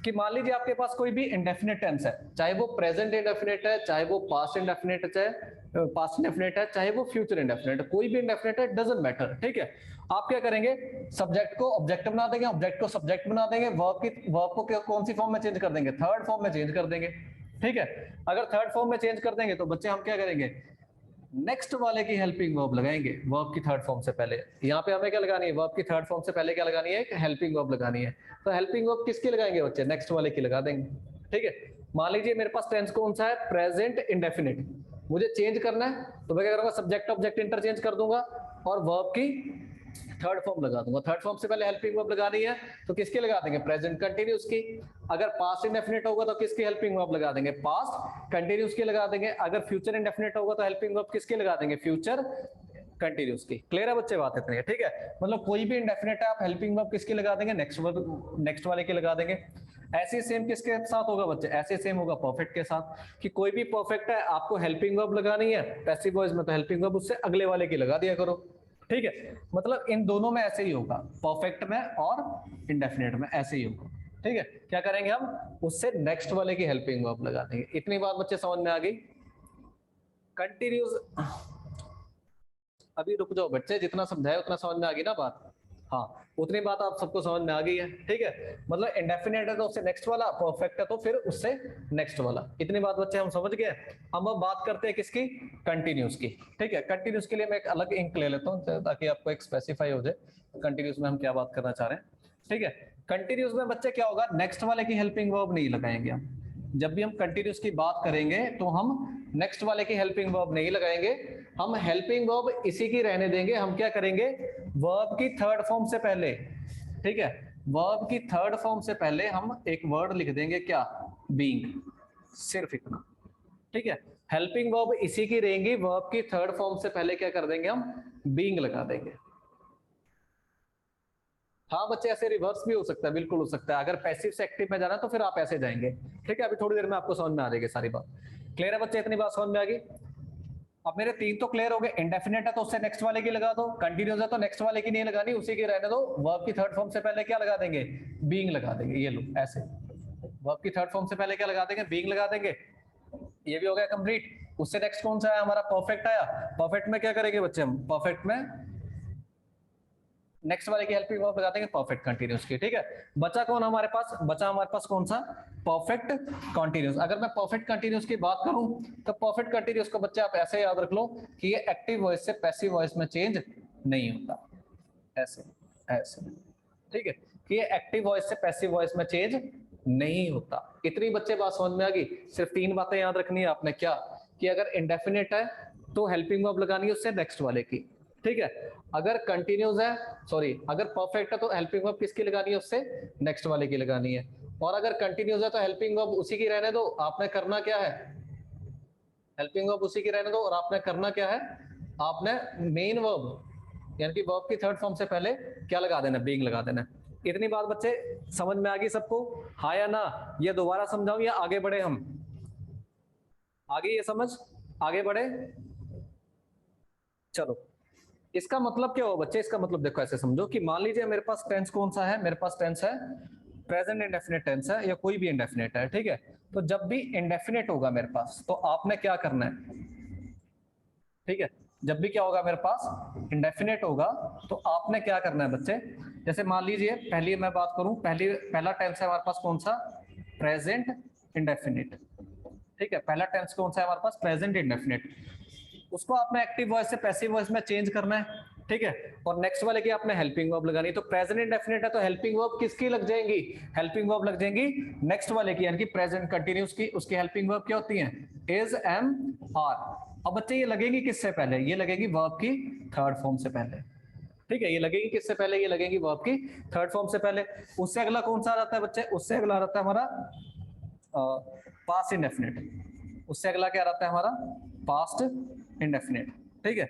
कि मान लीजिए आपके पास कोई भी इंडेफिनिट टेंस है, चाहे वो प्रेजेंट इंडेफिनिट है, चाहे वो पास्ट इंडेफिनिट है, चाहे पास्ट इंडेफिनिट है, चाहे वो फ्यूचर इंडेफिनिट है, कोई भी इंडेफिनिट है, डजंट मैटर, ठीक है? आप क्या करेंगे? सब्जेक्ट को ऑब्जेक्ट बना देंगे, ऑब्जेक्ट को सब्जेक्ट बना देंगे, वर्ब को कौन सी फॉर्म में चेंज कर देंगे? थर्ड फॉर्म में चेंज कर देंगे, ठीक है? अगर थर्ड फॉर्म में चेंज कर देंगे तो बच्चे हम क्या करेंगे? नेक्स्ट वाले की हेल्पिंग वर्ब लगाएंगे वर्ब की थर्ड फॉर्म से पहले। यहाँ पे हमें क्या लगानी है? वर्ब की थर्ड फॉर्म से पहले क्या लगानी है? एक हेल्पिंग वर्ब लगानी है। तो हेल्पिंग वर्ब किसकी लगाएंगे बच्चे? नेक्स्ट वाले की लगा देंगे, ठीक है? मान लीजिए मेरे पास टेंस कौन सा है? Present indefinite. मुझे चेंज करना है तो मैं क्या करूंगा? सब्जेक्ट ऑब्जेक्ट इंटरचेंज कर दूंगा और वर्ब की थर्ड फॉर्म लगा दूंगा। थर्ड फॉर्म से पहले हेल्पिंग वर्ब लगानी है तो किसकी लगा देंगे? प्रेजेंट कंटिन्यूस की। अगर पास्ट इंडेफिनिट होगा तो किसकी हेल्पिंग वर्ब लगा देंगे? पास्ट कंटिन्यूस की लगा देंगे। अगर फ्यूचर इंडेफिनिट होगा तो हेल्पिंग वर्ब किसकी लगा देंगे? फ्यूचर कंटिन्यूस की। क्लियर है बच्चे बात इतनी है, ठीक है? मतलब कोई भी इंडेफिनिट है आप हेल्पिंग वर्ब किसकी लगा देंगे? नेक्स्ट वाले की लगा देंगे। ऐसे सेम किसके साथ होगा बच्चे? ऐसे सेम होगा परफेक्ट के साथ, कि कोई भी परफेक्ट है आपको हेल्पिंग वर्ब लगानी है पैसिव वॉइस में, तो हेल्पिंग वर्ब उससे अगले वाले की लगा दिया करो, ठीक है? मतलब इन दोनों में ऐसे ही होगा, परफेक्ट में और इंडेफिनिट में ऐसे ही होगा, ठीक है, क्या करेंगे हम, उससे नेक्स्ट वाले की हेल्पिंग वर्ब लगा देंगे। इतनी बात बच्चे समझ में आ गई। कंटिन्यूस, अभी रुक जाओ बच्चे, जितना समझाया उतना समझ में आ गई ना बात। हाँ, उतनी बात आप सबको समझ में आ गई है, ठीक है। मतलब इंडेफिनेट है तो उससे नेक्स्ट वाला, परफेक्ट है तो फिर उससे नेक्स्ट वाला। इतनी बात बच्चे हम समझ गए। हम अब बात करते हैं किसकी, कंटिन्यूस की। ठीक है, कंटिन्यूस के लिए मैं एक अलग इंक ले लेता हूँ ताकि आपको एक स्पेसिफाई हो जाए कंटिन्यूस में हम क्या बात करना चाह रहे हैं। ठीक है, कंटिन्यूस में बच्चे क्या होगा, नेक्स्ट वाले की हेल्पिंग वर्ब नहीं लगाएंगे हम। जब भी हम कंटिन्यूस की बात करेंगे तो हम नेक्स्ट वाले की हेल्पिंग वर्ब नहीं लगाएंगे, हम हेल्पिंग वर्ब इसी की रहने देंगे। हम क्या करेंगे, वर्ब की थर्ड फॉर्म से पहले, ठीक है, वर्ब की थर्ड फॉर्म से पहले हम एक वर्ड लिख देंगे, क्या, बीइंग, सिर्फ इतना। ठीक है, हेल्पिंग वर्ब इसी की रहेंगी, वर्ब की थर्ड फॉर्म से पहले क्या कर देंगे हम, बीइंग लगा देंगे। हाँ बच्चे, ऐसे रिवर्स भी हो सकता है, बिल्कुल हो सकता है। अगर पैसिव से एक्टिव में जाना है तो फिर आप ऐसे जाएंगे। ठीक है, अभी थोड़ी देर में आपको समझ में आ जाएगी सारी बात। क्लियर है बच्चे, इतनी बात समझ में आ गई। अब मेरे तीन तो क्लियर हो गए। इंडेफिनेट है तो उससे नेक्स्ट वाले की लगा दो, कंटिन्यूस है तो नेक्स्ट वाले की नहीं लगानी, उसी की रहने दो। वर्ब की थर्ड फॉर्म से पहले क्या लगा देंगे, बीइंग लगा देंगे। ये लो ऐसे, वर्ब की थर्ड फॉर्म से पहले क्या लगा देंगे, बीइंग लगा देंगे। ये भी हो गया कंप्लीट। उससे नेक्स्ट कौन सा आया हमारा, परफेक्ट आया। परफेक्ट में क्या करेंगे बच्चे हम, परफेक्ट में नेक्स्ट वाले की हेल्पिंग वर्ब लगा देंगे, परफेक्ट कंटीन्यूअस की। ठीक है, बचा कौन हमारे पास, बचा हमारे पास कौन सा, परफेक्ट कंटीन्यूअस। अगर मैं परफेक्ट कंटीन्यूअस की बात करूं तो परफेक्ट कंटीन्यूअस को बच्चे आप ऐसे याद रख लो कि ये एक्टिव वॉइस से पैसिव वॉइस में चेंज नहीं होता, ऐसे ऐसे। ठीक है, कि ये एक्टिव वॉइस से पैसिव वॉइस में चेंज नहीं होता। इतनी बच्चे बात समझ में आ गई। सिर्फ तीन बातें याद रखनी है आपने, क्या, कि अगर इंडेफिनिट है तो हेल्पिंग वर्ब लगानी है उससे नेक्स्ट वाले की। ठीक है, अगर कंटिन्यूस है, सॉरी, अगर परफेक्ट है तो हेल्पिंग वर्ब किसकी लगानी है, उससे नेक्स्ट वाले की लगानी है। और अगर कंटिन्यूस है तो हेल्पिंग वर्ब उसी की रहने दो। आपने करना क्या है, हेल्पिंग वर्ब उसी की रहने दो, और आपने करना क्या है, आपने मेन वर्ब यानी कि वर्ब की थर्ड फॉर्म से पहले क्या लगा देना, बीइंग लगा देना। इतनी बात बच्चे समझ में आ गई सबको, हाँ या ना। ये दोबारा समझाऊं या आगे बढ़े हम, आगे ये समझ, आगे बढ़े, चलो। इसका मतलब क्या हो बच्चे, इसका मतलब देखो ऐसे समझो कि मान लीजिए मेरे पास टेंस कौन सा है, मेरे पास टेंस है प्रेजेंट इंडेफिनिट टेंस है, या कोई भी इंडेफिनिट है। ठीक है, तो जब भी इंडेफिनिट होगा मेरे पास तो आपने क्या करना है, ठीक है, जब भी क्या होगा मेरे पास इंडेफिनिट होगा तो आपने क्या करना है बच्चे। जैसे मान लीजिए पहली मैं बात करूं, पहला टेंस है हमारे पास कौन सा, प्रेजेंट इंडेफिनिट। ठीक है, पहला टेंस कौन सा है हमारे पास, प्रेजेंट इंडेफिनिट। उसको आपने एक्टिव वॉइस से पैसिव वॉइस में चेंज करना है। ठीक है, और नेक्स्ट वाले की आपने हेल्पिंग वर्ब लगानी है। तो प्रेजेंट इंडेफिनिट है तो हेल्पिंग वर्ब किसकी लग जाएंगी, हेल्पिंग वर्ब लग जाएंगी नेक्स्ट वाले की, यानी कि प्रेजेंट कंटिन्यूस की। उसकी हेल्पिंग वर्ब क्या होती है, इज, एम, आर। अब बच्चे ये लगेगी किससे पहले, ये लगेगी वर्ब की थर्ड फॉर्म से पहले। ठीक है, ये लगेगी किससे पहले, ये लगेगी वर्ब की थर्ड फॉर्म से पहले। उससे अगला कौन सा आ जाता है बच्चे, उससे अगला आता है हमारा पास्ट इंडेफिनिट। उससे अगला क्या रहता है हमारा, पास्ट इंडेफिनिट। ठीक है,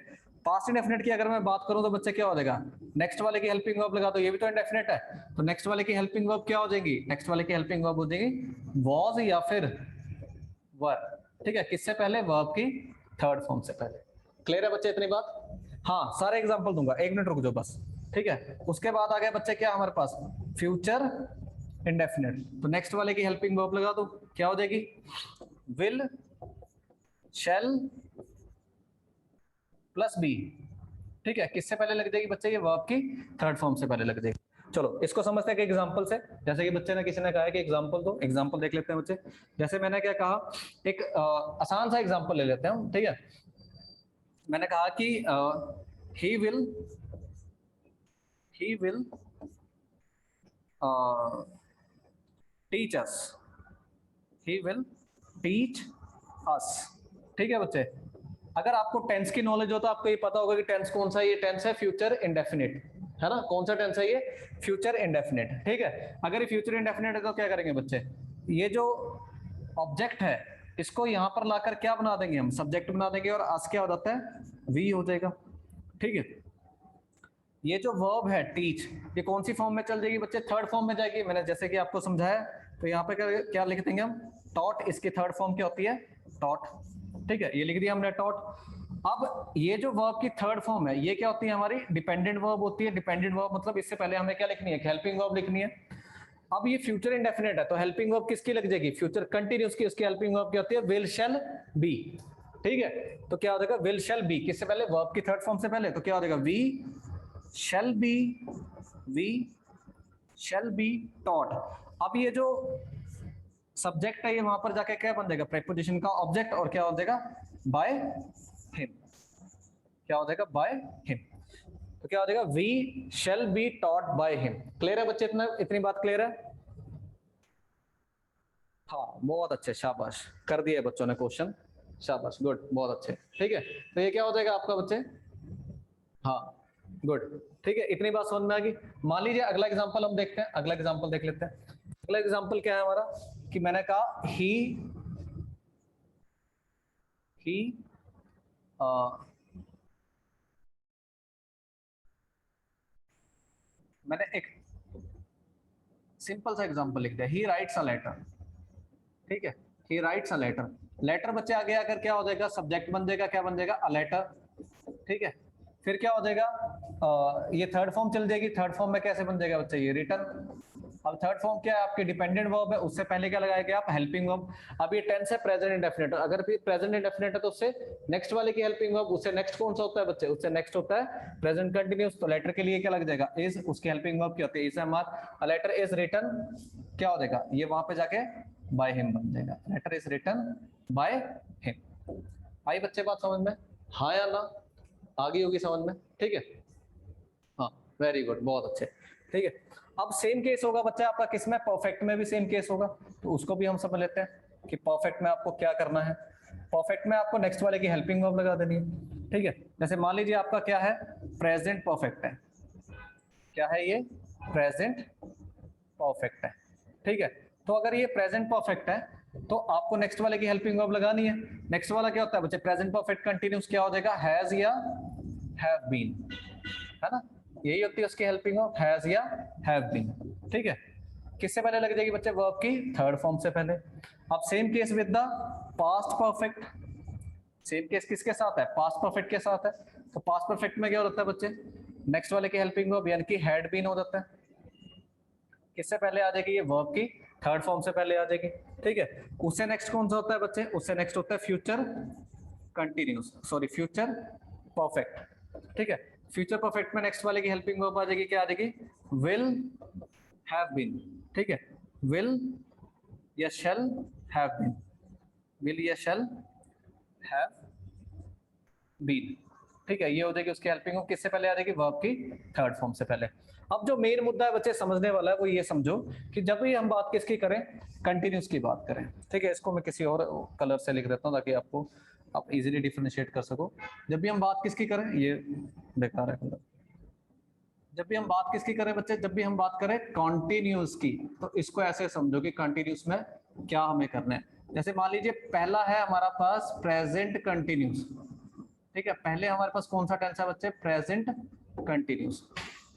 पास्ट इंडेफिनिट की अगर मैं बात करूं तो बच्चे क्या हो जाएगा, नेक्स्ट वाले की हेल्पिंग वर्ब लगा दो, ये भी तो इंडेफिनिट है, तो नेक्स्ट वाले की हेल्पिंग वर्ब क्या हो जाएगी, नेक्स्ट वाले की हेल्पिंग वर्ब हो जाएगी वॉज या फिर वर। ठीक है, किससे पहले, वर्ब की थर्ड फॉर्म से पहले। क्लियर है बच्चे इतनी बात। हाँ, सारे एग्जांपल दूंगा, एक मिनट रुक जाओ बस। ठीक है, उसके बाद आ गया बच्चे क्या हमारे पास, फ्यूचर इंडेफिनिट। तो नेक्स्ट वाले की हेल्पिंग वर्ब लगा दो, क्या हो जाएगी, विल, शैल प्लस बी। ठीक है, किससे पहले लग जाएगी बच्चे, ये वर्ब की थर्ड फॉर्म से पहले लग जाएगी। चलो इसको समझते हैं कि एग्जांपल से। जैसे कि बच्चे ने, किसी ने कहा है कि एग्जांपल दो, एग्जांपल देख लेते हैं बच्चे। जैसे मैंने क्या कहा, एक आसान सा एग्जांपल ले लेते हैं। ठीक है, मैंने कहा कि he will teach us, he will teach us. ठीक है बच्चे, अगर आपको टेंस की नॉलेज हो तो आपको ये पता होगा कि टेंस कौन सा है, ये टेंस है फ्यूचर इंडेफिनिट, है ना। कौन सा टेंस है ये, फ्यूचर इंडेफिनिट। ठीक है, अगर ये फ्यूचर इंडेफिनिट है तो क्या करेंगे बच्चे, ये जो ऑब्जेक्ट है इसको यहां पर लाकर क्या बना देंगे हम, सब्जेक्ट बना देंगे, और अस क्या हो जाता है, वी हो जाएगा। ठीक है, ये जो वर्ब है टीच, ये कौन सी फॉर्म में चल जाएगी बच्चे, थर्ड फॉर्म में जाएगी। मैंने जैसे कि आपको समझाया, तो यहाँ पे क्या लिख देंगे हम, टॉट। इसकी थर्ड फॉर्म क्या होती है, टॉट। ठीक है, ये लिख दिया हमने टॉट। अब ये जो वर्ब की थर्ड फॉर्म है ये क्या होती है हमारी, डिपेंडेंट वर्ब होती है। डिपेंडेंट वर्ब मतलब इससे पहले हमें क्या लिखनी है, हेल्पिंग वर्ब लिखनी है। अब ये फ्यूचर इंडेफिनेट है तो हेल्पिंग वर्ब किसकी लग जाएगी, फ्यूचर कंटिन्यूस की, उसकी हेल्पिंग वर्ब क्या होती है, विल शैल बी। ठीक है, तो क्या हो जाएगा, विल शैल बी किससे पहले, वर्ब की थर्ड फॉर्म से पहले, तो क्या हो जाएगा, वी शैल बी टॉट। अब ये जो सब्जेक्ट है ये वहां पर जाके क्या बन जाएगा, प्रीपोजिशन का ऑब्जेक्ट, और क्या हो जाएगा, बाय हिम। क्या हो जाएगा, बाय हिम। तो क्या हो जाएगा, we shall be taught by him. Clear है बच्चे, इतनी बात क्लियर है? हाँ बहुत अच्छे, शाबाश, कर दिए बच्चों ने क्वेश्चन, शाबाश, गुड, बहुत अच्छे। ठीक है, तो ये क्या हो जाएगा आपका बच्चे, हाँ गुड। ठीक है, इतनी बात समझ में आ गई। मान लीजिए अगला एग्जांपल हम देखते हैं, अगला एग्जांपल देख लेते हैं। अगला एग्जांपल क्या है हमारा, कि मैंने कहा ही मैंने एक सिंपल सा एग्जांपल लिख दिया, ही राइट्स अ लेटर। ठीक है, he writes a letter. Letter बच्चे आगे आकर क्या हो जाएगा, सब्जेक्ट बन जाएगा, क्या बन जाएगा, अ लेटर। ठीक है, फिर क्या हो जाएगा, ये थर्ड फॉर्म चल जाएगी, थर्ड फॉर्म में कैसे बन जाएगा बच्चे, ये रिटर्न। अब थर्ड फॉर्म क्या है आपके, डिपेंडेंट वर्ब है, उससे पहले क्या लगाएंगे आप, हेल्पिंग वर्ब। अब ये टेंस है प्रेजेंट इंडेफिनिट, अगर भी प्रेजेंट इंडेफिनिट है तो उससे नेक्स्ट वाले की हेल्पिंग वर्ब, उससे नेक्स्ट कौन सा होता है बच्चे, उससे नेक्स्ट होता है प्रेजेंट कंटिन्यूअस। तो लेटर के लिए क्या लग जाएगा, इज, उसकी हेल्पिंग वर्ब क्या होती है, is am are. A letter is written, क्या हो जाएगा, ये वहां पे जाके बाय हिम बन जाएगा, letter is written by him. आई बच्चे बात समझ में, हाँ या ना, आ गई होगी समझ में? ठीक है, हाँ वेरी गुड, बहुत अच्छे। ठीक है, अब सेम केस होगा बच्चा आपका किसमें, परफेक्ट में भी सेम केस होगा, तो उसको भी हम समझ लेते हैं कि परफेक्ट में आपको क्या करना है। परफेक्ट में आपको नेक्स्ट वाले की हेल्पिंग वर्ब लगा देनी है। ठीक है, जैसे मान लीजिए आपका क्या है, प्रेजेंट परफेक्ट है, क्या है ये, प्रेजेंट परफेक्ट है। ठीक है, तो अगर ये प्रेजेंट परफेक्ट है तो आपको नेक्स्ट वाले की हेल्पिंग वर्ब लगानी है। नेक्स्ट वाला क्या होता है बच्चे, प्रेजेंट परफेक्ट कंटिन्यूस, क्या हो जाएगा, हैज या हैव बीन, है ना, यही होती है उसकी हेल्पिंग वर्ब, हैज या हैव बीन। ठीक है, किससे पहले लग जाएगी बच्चे, वर्ब की थर्ड फॉर्म से पहले। अब same case with the past perfect, same case किसके साथ है, पास्ट परफेक्ट के साथ है। तो पास्ट परफेक्ट में क्या होता है बच्चे, नेक्स्ट वाले की हेल्पिंग वर्ब यानी कि हैड बीन हो जाता है। किससे पहले आ जाएगी, ये वर्ब की थर्ड फॉर्म से पहले आ जाएगी। ठीक है, उससे नेक्स्ट कौन सा होता है बच्चे, उससे नेक्स्ट होता है future continuous, sorry future perfect. ठीक है, फ्यूचर परफेक्ट में नेक्स्ट वाले की हेल्पिंग वर्ब आ जाएगी, क्या आ जाएगी, विल हैव बीन। ठीक है, विल या शैल हैव बीन, विल या शैल हैव बीन। ठीक है, ये हो जाएगी उसकी हेल्पिंग वर्ब, किससे पहले आ जाएगी, वर्ब की थर्ड फॉर्म से पहले। अब जो मेन मुद्दा है बच्चे समझने वाला है वो ये समझो कि जब भी हम बात किसकी करें, कंटिन्यूस की बात करें। ठीक है, इसको मैं किसी और कलर से लिख देता हूँ ताकि आपको आप इजीली डिफरेंशिएट कर सको। जब भी हम बात किसकी करें, ये बेकार है कलर, जब भी हम बात किसकी करें बच्चे, जब भी हम बात करें कॉन्टिन्यूस की, तो इसको ऐसे समझो कि कंटिन्यूस में क्या हमें करना है। जैसे मान लीजिए पहला है हमारा पास प्रेजेंट कंटिन्यूस। ठीक है, पहले हमारे पास कौन सा टेंस है बच्चे, प्रेजेंट कंटिन्यूस।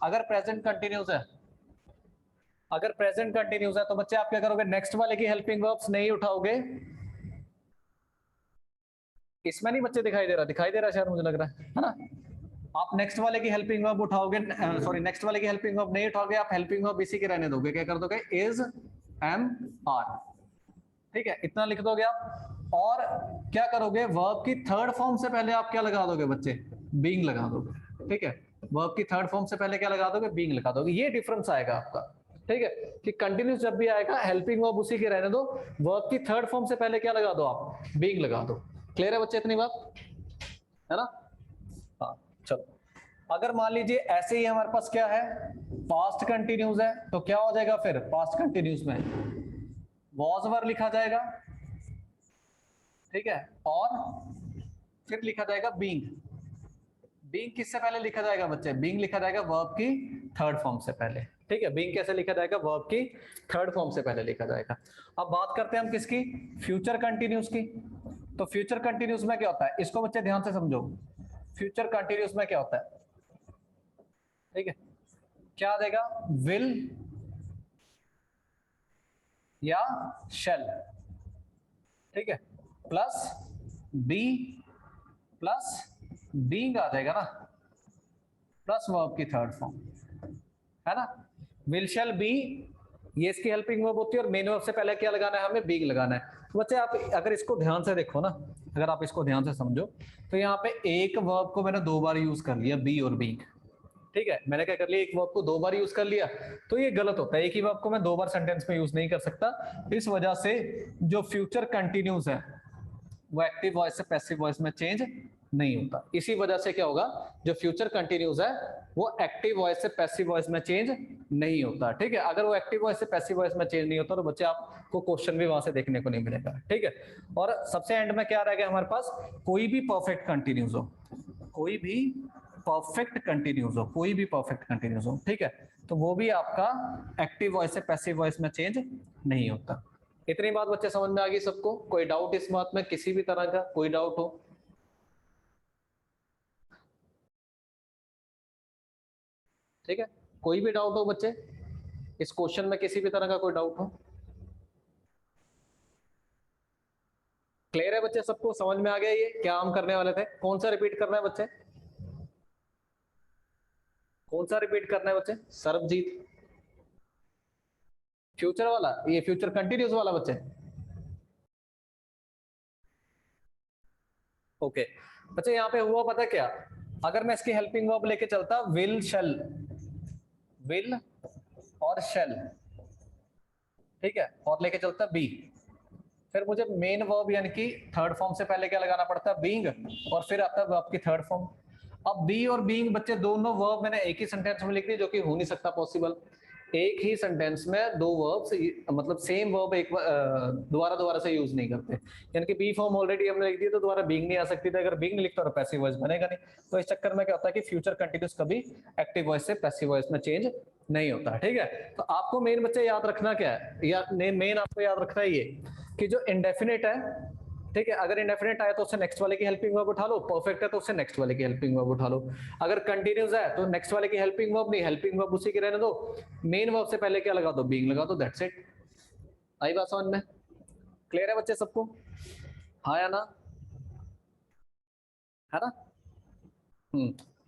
अगर प्रेजेंट कंटिन्यूस है, अगर प्रेजेंट कंटिन्यूस है तो बच्चे आप क्या करोगे, नेक्स्ट वाले की हेल्पिंग वर्ब्स नहीं उठाओगे। इसमें नहीं बच्चे दिखाई दे रहा, दिखाई दे रहा शायद मुझे लग रहा है ना। आप नेक्स्ट वाले की हेल्पिंग वर्ब उठाओगे, सॉरी नेक्स्ट वाले की हेल्पिंग वर्ब नहीं उठाओगे, आप हेल्पिंग वर्ब इसी के रहने दोगे, क्या कर दोगे, इज एम आर। ठीक है, इतना लिख दोगे आप, और क्या करोगे, वर्ब की थर्ड फॉर्म से पहले आप क्या लगा दोगे बच्चे, बीइंग लगा दोगे। ठीक है, वर्ब की थर्ड फॉर्म से पहले क्या लगा दोगे, बीइंग लगा दोगे। ये डिफरेंस आएगा आपका। ठीक है, कि कंटिन्यूस जब भी आएगा हेल्पिंग वर्ब उसी के रहने दो, वर्ब की थर्ड फॉर्म से पहले क्या लगा दो आप, बीइंग लगा दो। क्लियर है बच्चे इतनी बात, है ना? हाँ चलो, अगर मान लीजिए ऐसे ही हमारे पास क्या है, पास्ट कंटिन्यूस है, तो क्या हो जाएगा फिर, पास्ट कंटिन्यूस में वॉज वर लिखा जाएगा। ठीक है, और फिर लिखा जाएगा बीइंग। बीइंग किससे पहले लिखा जाएगा बच्चे, बीइंग लिखा जाएगा वर्ब की थर्ड फॉर्म से पहले। ठीक है, बीइंग कैसे लिखा जाएगा, वर्ब की थर्ड फॉर्म से पहले लिखा जाएगा। अब बात करते हैं हम किसकी, फ्यूचर कंटिन्यूस की। तो फ्यूचर कंटिन्यूस में क्या होता है, इसको बच्चे ध्यान से समझो। फ्यूचर कंटिन्यूस में क्या होता है, ठीक है, क्या आ जाएगा, विल या शेल। ठीक है, प्लस बी प्लस बीइंग आ जाएगा ना, प्लस वर्ब की थर्ड फॉर्म, है ना, विल शेल बी ये इसकी हेल्पिंग वर्ब होती है और मेन वर्ब से पहले क्या लगाना है, हमें बीइंग लगाना है। तो बच्चे आप अगर इसको ध्यान से देखो ना, अगर आप इसको ध्यान से समझो, तो यहाँ पे एक वर्ब को मैंने 2 बार यूज कर लिया, बी और बीइंग, ठीक है। मैंने क्या कर लिया, एक वर्ब को 2 बार यूज कर लिया, तो ये गलत होता है। एक ही वर्ब को मैं 2 बार सेंटेंस में यूज नहीं कर सकता। इस वजह से जो फ्यूचर कंटिन्यूस है वो एक्टिव वॉइस से पैसिव वॉइस में चेंज नहीं होता। इसी वजह से क्या होगा, जो फ्यूचर कंटिन्यूस है वो एक्टिव वॉइस से पैसिव वॉइस में चेंज नहीं होता, ठीक है। अगर वो एक्टिव वॉइस से पैसिव वॉइस में चेंज नहीं होता तो बच्चे आपको क्वेश्चन भी वहां से देखने को नहीं मिलेगा, ठीक है। और सबसे एंड में क्या रह गया हमारे पास, कोई भी परफेक्ट कंटिन्यूस हो, कोई भी परफेक्ट कंटिन्यूस हो, कोई भी परफेक्ट कंटिन्यूस हो, ठीक है, तो वो भी आपका एक्टिव वॉइस से पैसिव वॉइस में चेंज नहीं होता। इतनी बात बच्चे समझ में आ गई सबको? कोई डाउट इस बात में, किसी भी तरह का कोई डाउट हो? ठीक है, कोई भी डाउट हो बच्चे इस क्वेश्चन में, किसी भी तरह का कोई डाउट हो? क्लियर है बच्चे सबको, समझ में आ गया ये क्या हम करने वाले थे? कौन सा रिपीट करना है बच्चे, कौन सा रिपीट करना है बच्चे? सरबजीत, फ्यूचर वाला, ये फ्यूचर कंटिन्यूस वाला बच्चे? ओके बच्चे, यहाँ पे हुआ पता क्या, अगर मैं इसकी हेल्पिंग वर्ब लेके चलता विल शेल, विल और शेल, ठीक है, और लेके चलता बी, फिर मुझे मेन वर्ब यानी कि थर्ड फॉर्म से पहले क्या लगाना पड़ता है, बीइंग, और फिर आता है वर्ब की थर्ड फॉर्म। अब बी और बीइंग बच्चे दोनों वर्ब मैंने एक ही सेंटेंस में लिख दी, जो कि हो नहीं सकता पॉसिबल। एक ही सेंटेंस में दो वर्ब्स, मतलब सेम वर्ब एक दोबारा दोबारा से यूज नहीं करते, यानी कि बी फॉर्म ऑलरेडी हमने लिख दी तो दोबारा बीइंग नहीं आ सकती थी, अगर बीइंग लिखता तो पैसिव वॉइस बनेगा नहीं। तो इस चक्कर में क्या होता है कि फ्यूचर कंटिन्यूस कभी एक्टिव वॉइस से पैसिव वॉइस में चेंज नहीं होता, ठीक है। तो आपको मेन बच्चे याद रखना क्या है, या मेन आपको याद रखना है ये कि जो इंडेफिनिट है, ठीक है, अगर इंडेफिनिट आया तो उससे नेक्स्ट वाले की हेल्पिंग वर्ब उठा लो, परफेक्ट है तो उससे नेक्स्ट वाले की हेल्पिंग वर्ब उठा लो, अगर कंटिन्यूस है तो नेक्स्ट वाले की हेल्पिंग वर्ब नहीं, हेल्पिंग वर्ब उसी की रहने दो, मेन वर्ब से पहले क्या लगा दो, बीइंग लगा दो, दैट्स इट। आई बात समझ में? क्लियर है बच्चे सबको? हाँ या ना? है ना?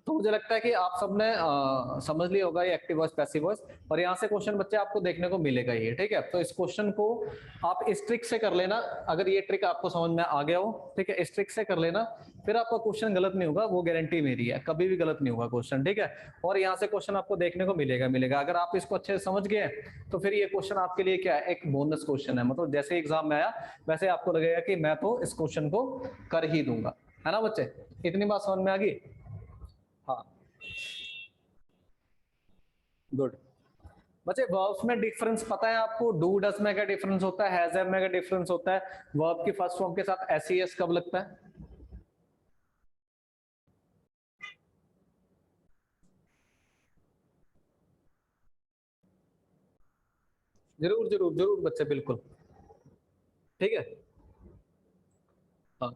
तो मुझे लगता है कि आप सबने समझ लिया होगा ये एक्टिव वॉइस पैसिव वॉइस, और यहाँ से क्वेश्चन बच्चे आपको देखने को मिलेगा ये, ठीक है। तो इस क्वेश्चन को आप इस ट्रिक से कर लेना, अगर ये ट्रिक आपको समझ में आ गया हो, ठीक है, इस ट्रिक से कर लेना, फिर आपका क्वेश्चन गलत नहीं होगा, वो गारंटी मेरी है, कभी भी गलत नहीं होगा क्वेश्चन, ठीक है। और यहाँ से क्वेश्चन आपको देखने को मिलेगा, अगर आप इसको अच्छे से समझ गए तो फिर ये क्वेश्चन आपके लिए क्या है, एक बोनस क्वेश्चन है, मतलब जैसे एग्जाम में आया वैसे आपको लगेगा कि मैं तो इस क्वेश्चन को कर ही दूंगा, है ना बच्चे? इतनी बात समझ में आ गई? हाँ, गुड। बच्चे वर्ब्स में डिफरेंस पता है आपको, डू डज में क्या डिफरेंस होता है, हैज हैव में क्या डिफरेंस होता है, वर्ब की फर्स्ट फॉर्म के साथ एस कब लगता है? जरूर जरूर जरूर बच्चे, बिल्कुल, ठीक है। हाँ,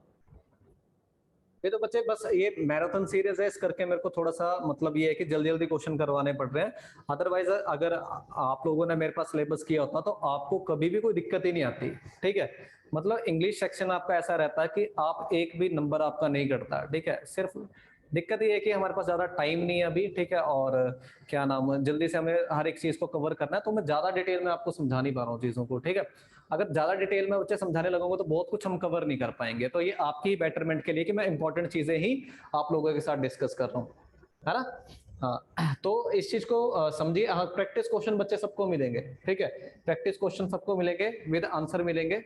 ये तो बच्चे बस ये मैराथन सीरीज है, इस करके मेरे को थोड़ा सा मतलब ये है कि जल्दी जल्दी क्वेश्चन करवाने पड़ रहे हैं, अदरवाइज अगर आप लोगों ने मेरे पास सिलेबस किया होता तो आपको कभी भी कोई दिक्कत ही नहीं आती, ठीक है। मतलब इंग्लिश सेक्शन आपका ऐसा रहता है कि आप एक भी नंबर आपका नहीं कटता, ठीक है। सिर्फ दिक्कत ये है कि हमारे पास ज्यादा टाइम नहीं है अभी, ठीक है, और क्या नाम है, जल्दी से हमें हर एक चीज को कवर करना है, तो मैं ज्यादा डिटेल में आपको समझा नहीं पा रहा हूँ चीजों को, ठीक है। अगर ज्यादा डिटेल में बच्चे समझाने लगोगे तो बहुत कुछ हम कवर नहीं कर पाएंगे, तो ये आपकी बेटरमेंट के लिए कि मैं इंपॉर्टेंट चीजें ही आप लोगों के साथ डिस्कस कर रहा हूँ, है ना? हाँ, तो इस चीज को समझिए। हाँ, प्रैक्टिस क्वेश्चन बच्चे सबको मिलेंगे, ठीक है, प्रैक्टिस क्वेश्चन सबको मिलेंगे, विद आंसर मिलेंगे,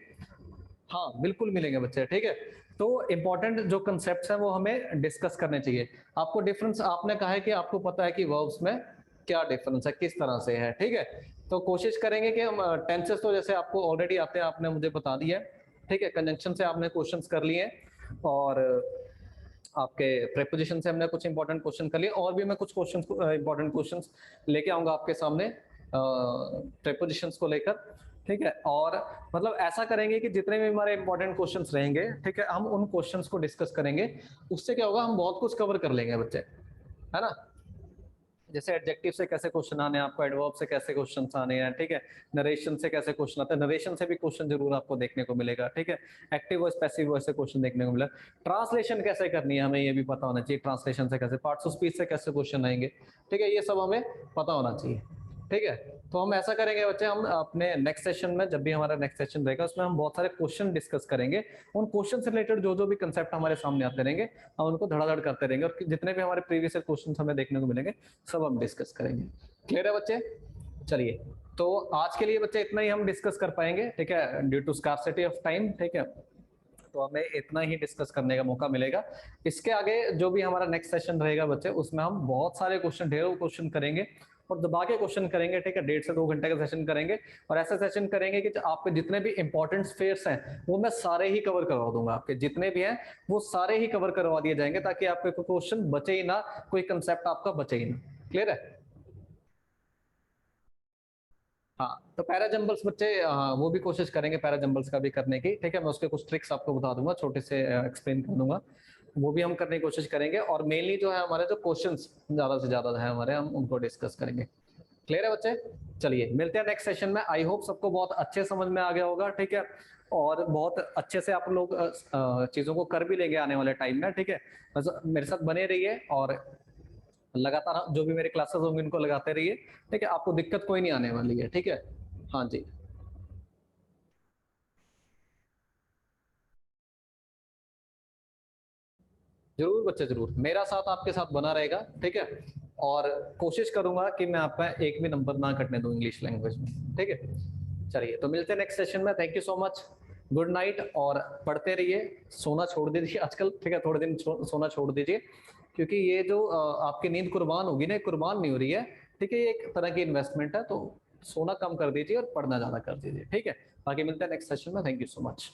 हाँ बिल्कुल मिलेंगे बच्चे, ठीक है। तो इंपॉर्टेंट जो कंसेप्ट्स हैं वो हमें डिस्कस करने चाहिए। आपको डिफरेंस, आपने कहा है कि आपको पता है कि वर्ब्स में क्या डिफरेंस है, किस तरह से है, ठीक है। तो कोशिश करेंगे कि हम टेंसेस तो जैसे आपको ऑलरेडी आते हैं, आपने मुझे बता दिया है, ठीक है। कंजंक्शन से आपने क्वेश्चंस कर लिए हैं, और आपके प्रेपोजिशन से हमने कुछ इंपॉर्टेंट क्वेश्चन कर लिए, और भी मैं कुछ क्वेश्चन इंपॉर्टेंट क्वेश्चंस लेके आऊंगा आपके सामने प्रेपोजिशंस को लेकर, ठीक है। और मतलब ऐसा करेंगे कि जितने भी हमारे इंपॉर्टेंट क्वेश्चंस रहेंगे, ठीक है, हम उन क्वेश्चंस को डिस्कस करेंगे, उससे क्या होगा, हम बहुत कुछ कवर कर लेंगे बच्चे, है ना। जैसे एडजेक्टिव से कैसे क्वेश्चन आने हैं आपको, एडवर्ब से कैसे क्वेश्चन आने हैं, ठीक है, नरेशन से कैसे क्वेश्चन आते हैं, नरेशन से भी क्वेश्चन जरूर आपको देखने को मिलेगा, ठीक है, एक्टिव वॉइस पैसिव वॉइस से क्वेश्चन देखने को मिलेगा, ट्रांसलेशन कैसे करनी है हमें ये भी पता होना चाहिए, ट्रांसलेशन से कैसे, पार्ट्स ऑफ स्पीच से कैसे क्वेश्चन आएंगे, ठीक है, ये सब हमें पता होना चाहिए, ठीक है। तो हम ऐसा करेंगे बच्चे, हम अपने नेक्स्ट सेशन में, जब भी हमारा नेक्स्ट सेशन रहेगा, उसमें हम बहुत सारे क्वेश्चन डिस्कस करेंगे। उन क्वेश्चन से रिलेटेड जो जो भी कंसेप्ट हमारे सामने आते रहेंगे, हम उनको धड़ाधड़ करते रहेंगे, और जितने भी हमारे प्रीवियस क्वेश्चन हमें देखने को मिलेंगे सब हम डिस्कस करेंगे। क्लियर है बच्चे? चलिए, तो आज के लिए बच्चे इतना ही हम डिस्कस कर पाएंगे, ठीक है, due to scarcity of time, ठीक है, तो हमें इतना ही डिस्कस करने का मौका मिलेगा। इसके आगे जो भी हमारा नेक्स्ट सेशन रहेगा बच्चे, उसमें हम बहुत सारे क्वेश्चन, ढेरों क्वेश्चन करेंगे और दबा के क्वेश्चन करेंगे, ठीक है, 1.5 से 2 घंटे का सेशन करेंगे, और ऐसा सेशन करेंगे कि आपके जितने भी इंपॉर्टेंट स्फेयर्स हैं वो मैं सारे ही कवर करवा दूंगा, आपके जितने भी हैं वो सारे ही कवर करवा दिए जाएंगे, ताकि आपके कोई क्वेश्चन बचे ही ना, कोई कंसेप्ट आपका बचे ही ना। क्लियर है? हाँ, तो पैरा जंबल्स बच्चे, वो भी कोशिश करेंगे पैरा जंबल्स का भी करने की, ठीक है, मैं उसके कुछ ट्रिक्स आपको बता दूंगा, छोटे से एक्सप्लेन कर दूंगा, वो भी हम करने की कोशिश करेंगे, और मेनली जो है हमारे जो क्वेश्चंस ज्यादा से ज्यादा है हमारे, हम उनको डिस्कस करेंगे। क्लियर है बच्चे? चलिए, मिलते हैं नेक्स्ट सेशन में। आई होप सबको बहुत अच्छे समझ में आ गया होगा, ठीक है, और बहुत अच्छे से आप लोग चीजों को कर भी लेंगे आने वाले टाइम में, ठीक है। बस मेरे साथ बने रहिए, और लगातार जो भी मेरे क्लासेस होंगे उनको लगाते रहिए, ठीक है, आपको दिक्कत कोई नहीं आने वाली है, ठीक है। हाँ जी, जरूर बच्चे, जरूर, मेरा साथ आपके साथ बना रहेगा, ठीक है, और कोशिश करूंगा कि मैं आपका एक भी नंबर ना कटने दूं इंग्लिश लैंग्वेज में, ठीक है। चलिए, तो मिलते हैं नेक्स्ट सेशन में। Thank you so much, good night, और पढ़ते रहिए, सोना छोड़ दीजिए आजकल, ठीक है, थोड़े दिन सोना छोड़ दीजिए, क्योंकि ये जो आपकी नींद कुर्बान होगी ना, कुर्बान नहीं हो रही है, ठीक है, ये एक तरह की इन्वेस्टमेंट है, तो सोना कम कर दीजिए और पढ़ना ज्यादा कर दीजिए, ठीक है। बाकी मिलते हैं नेक्स्ट सेशन में। Thank you so much.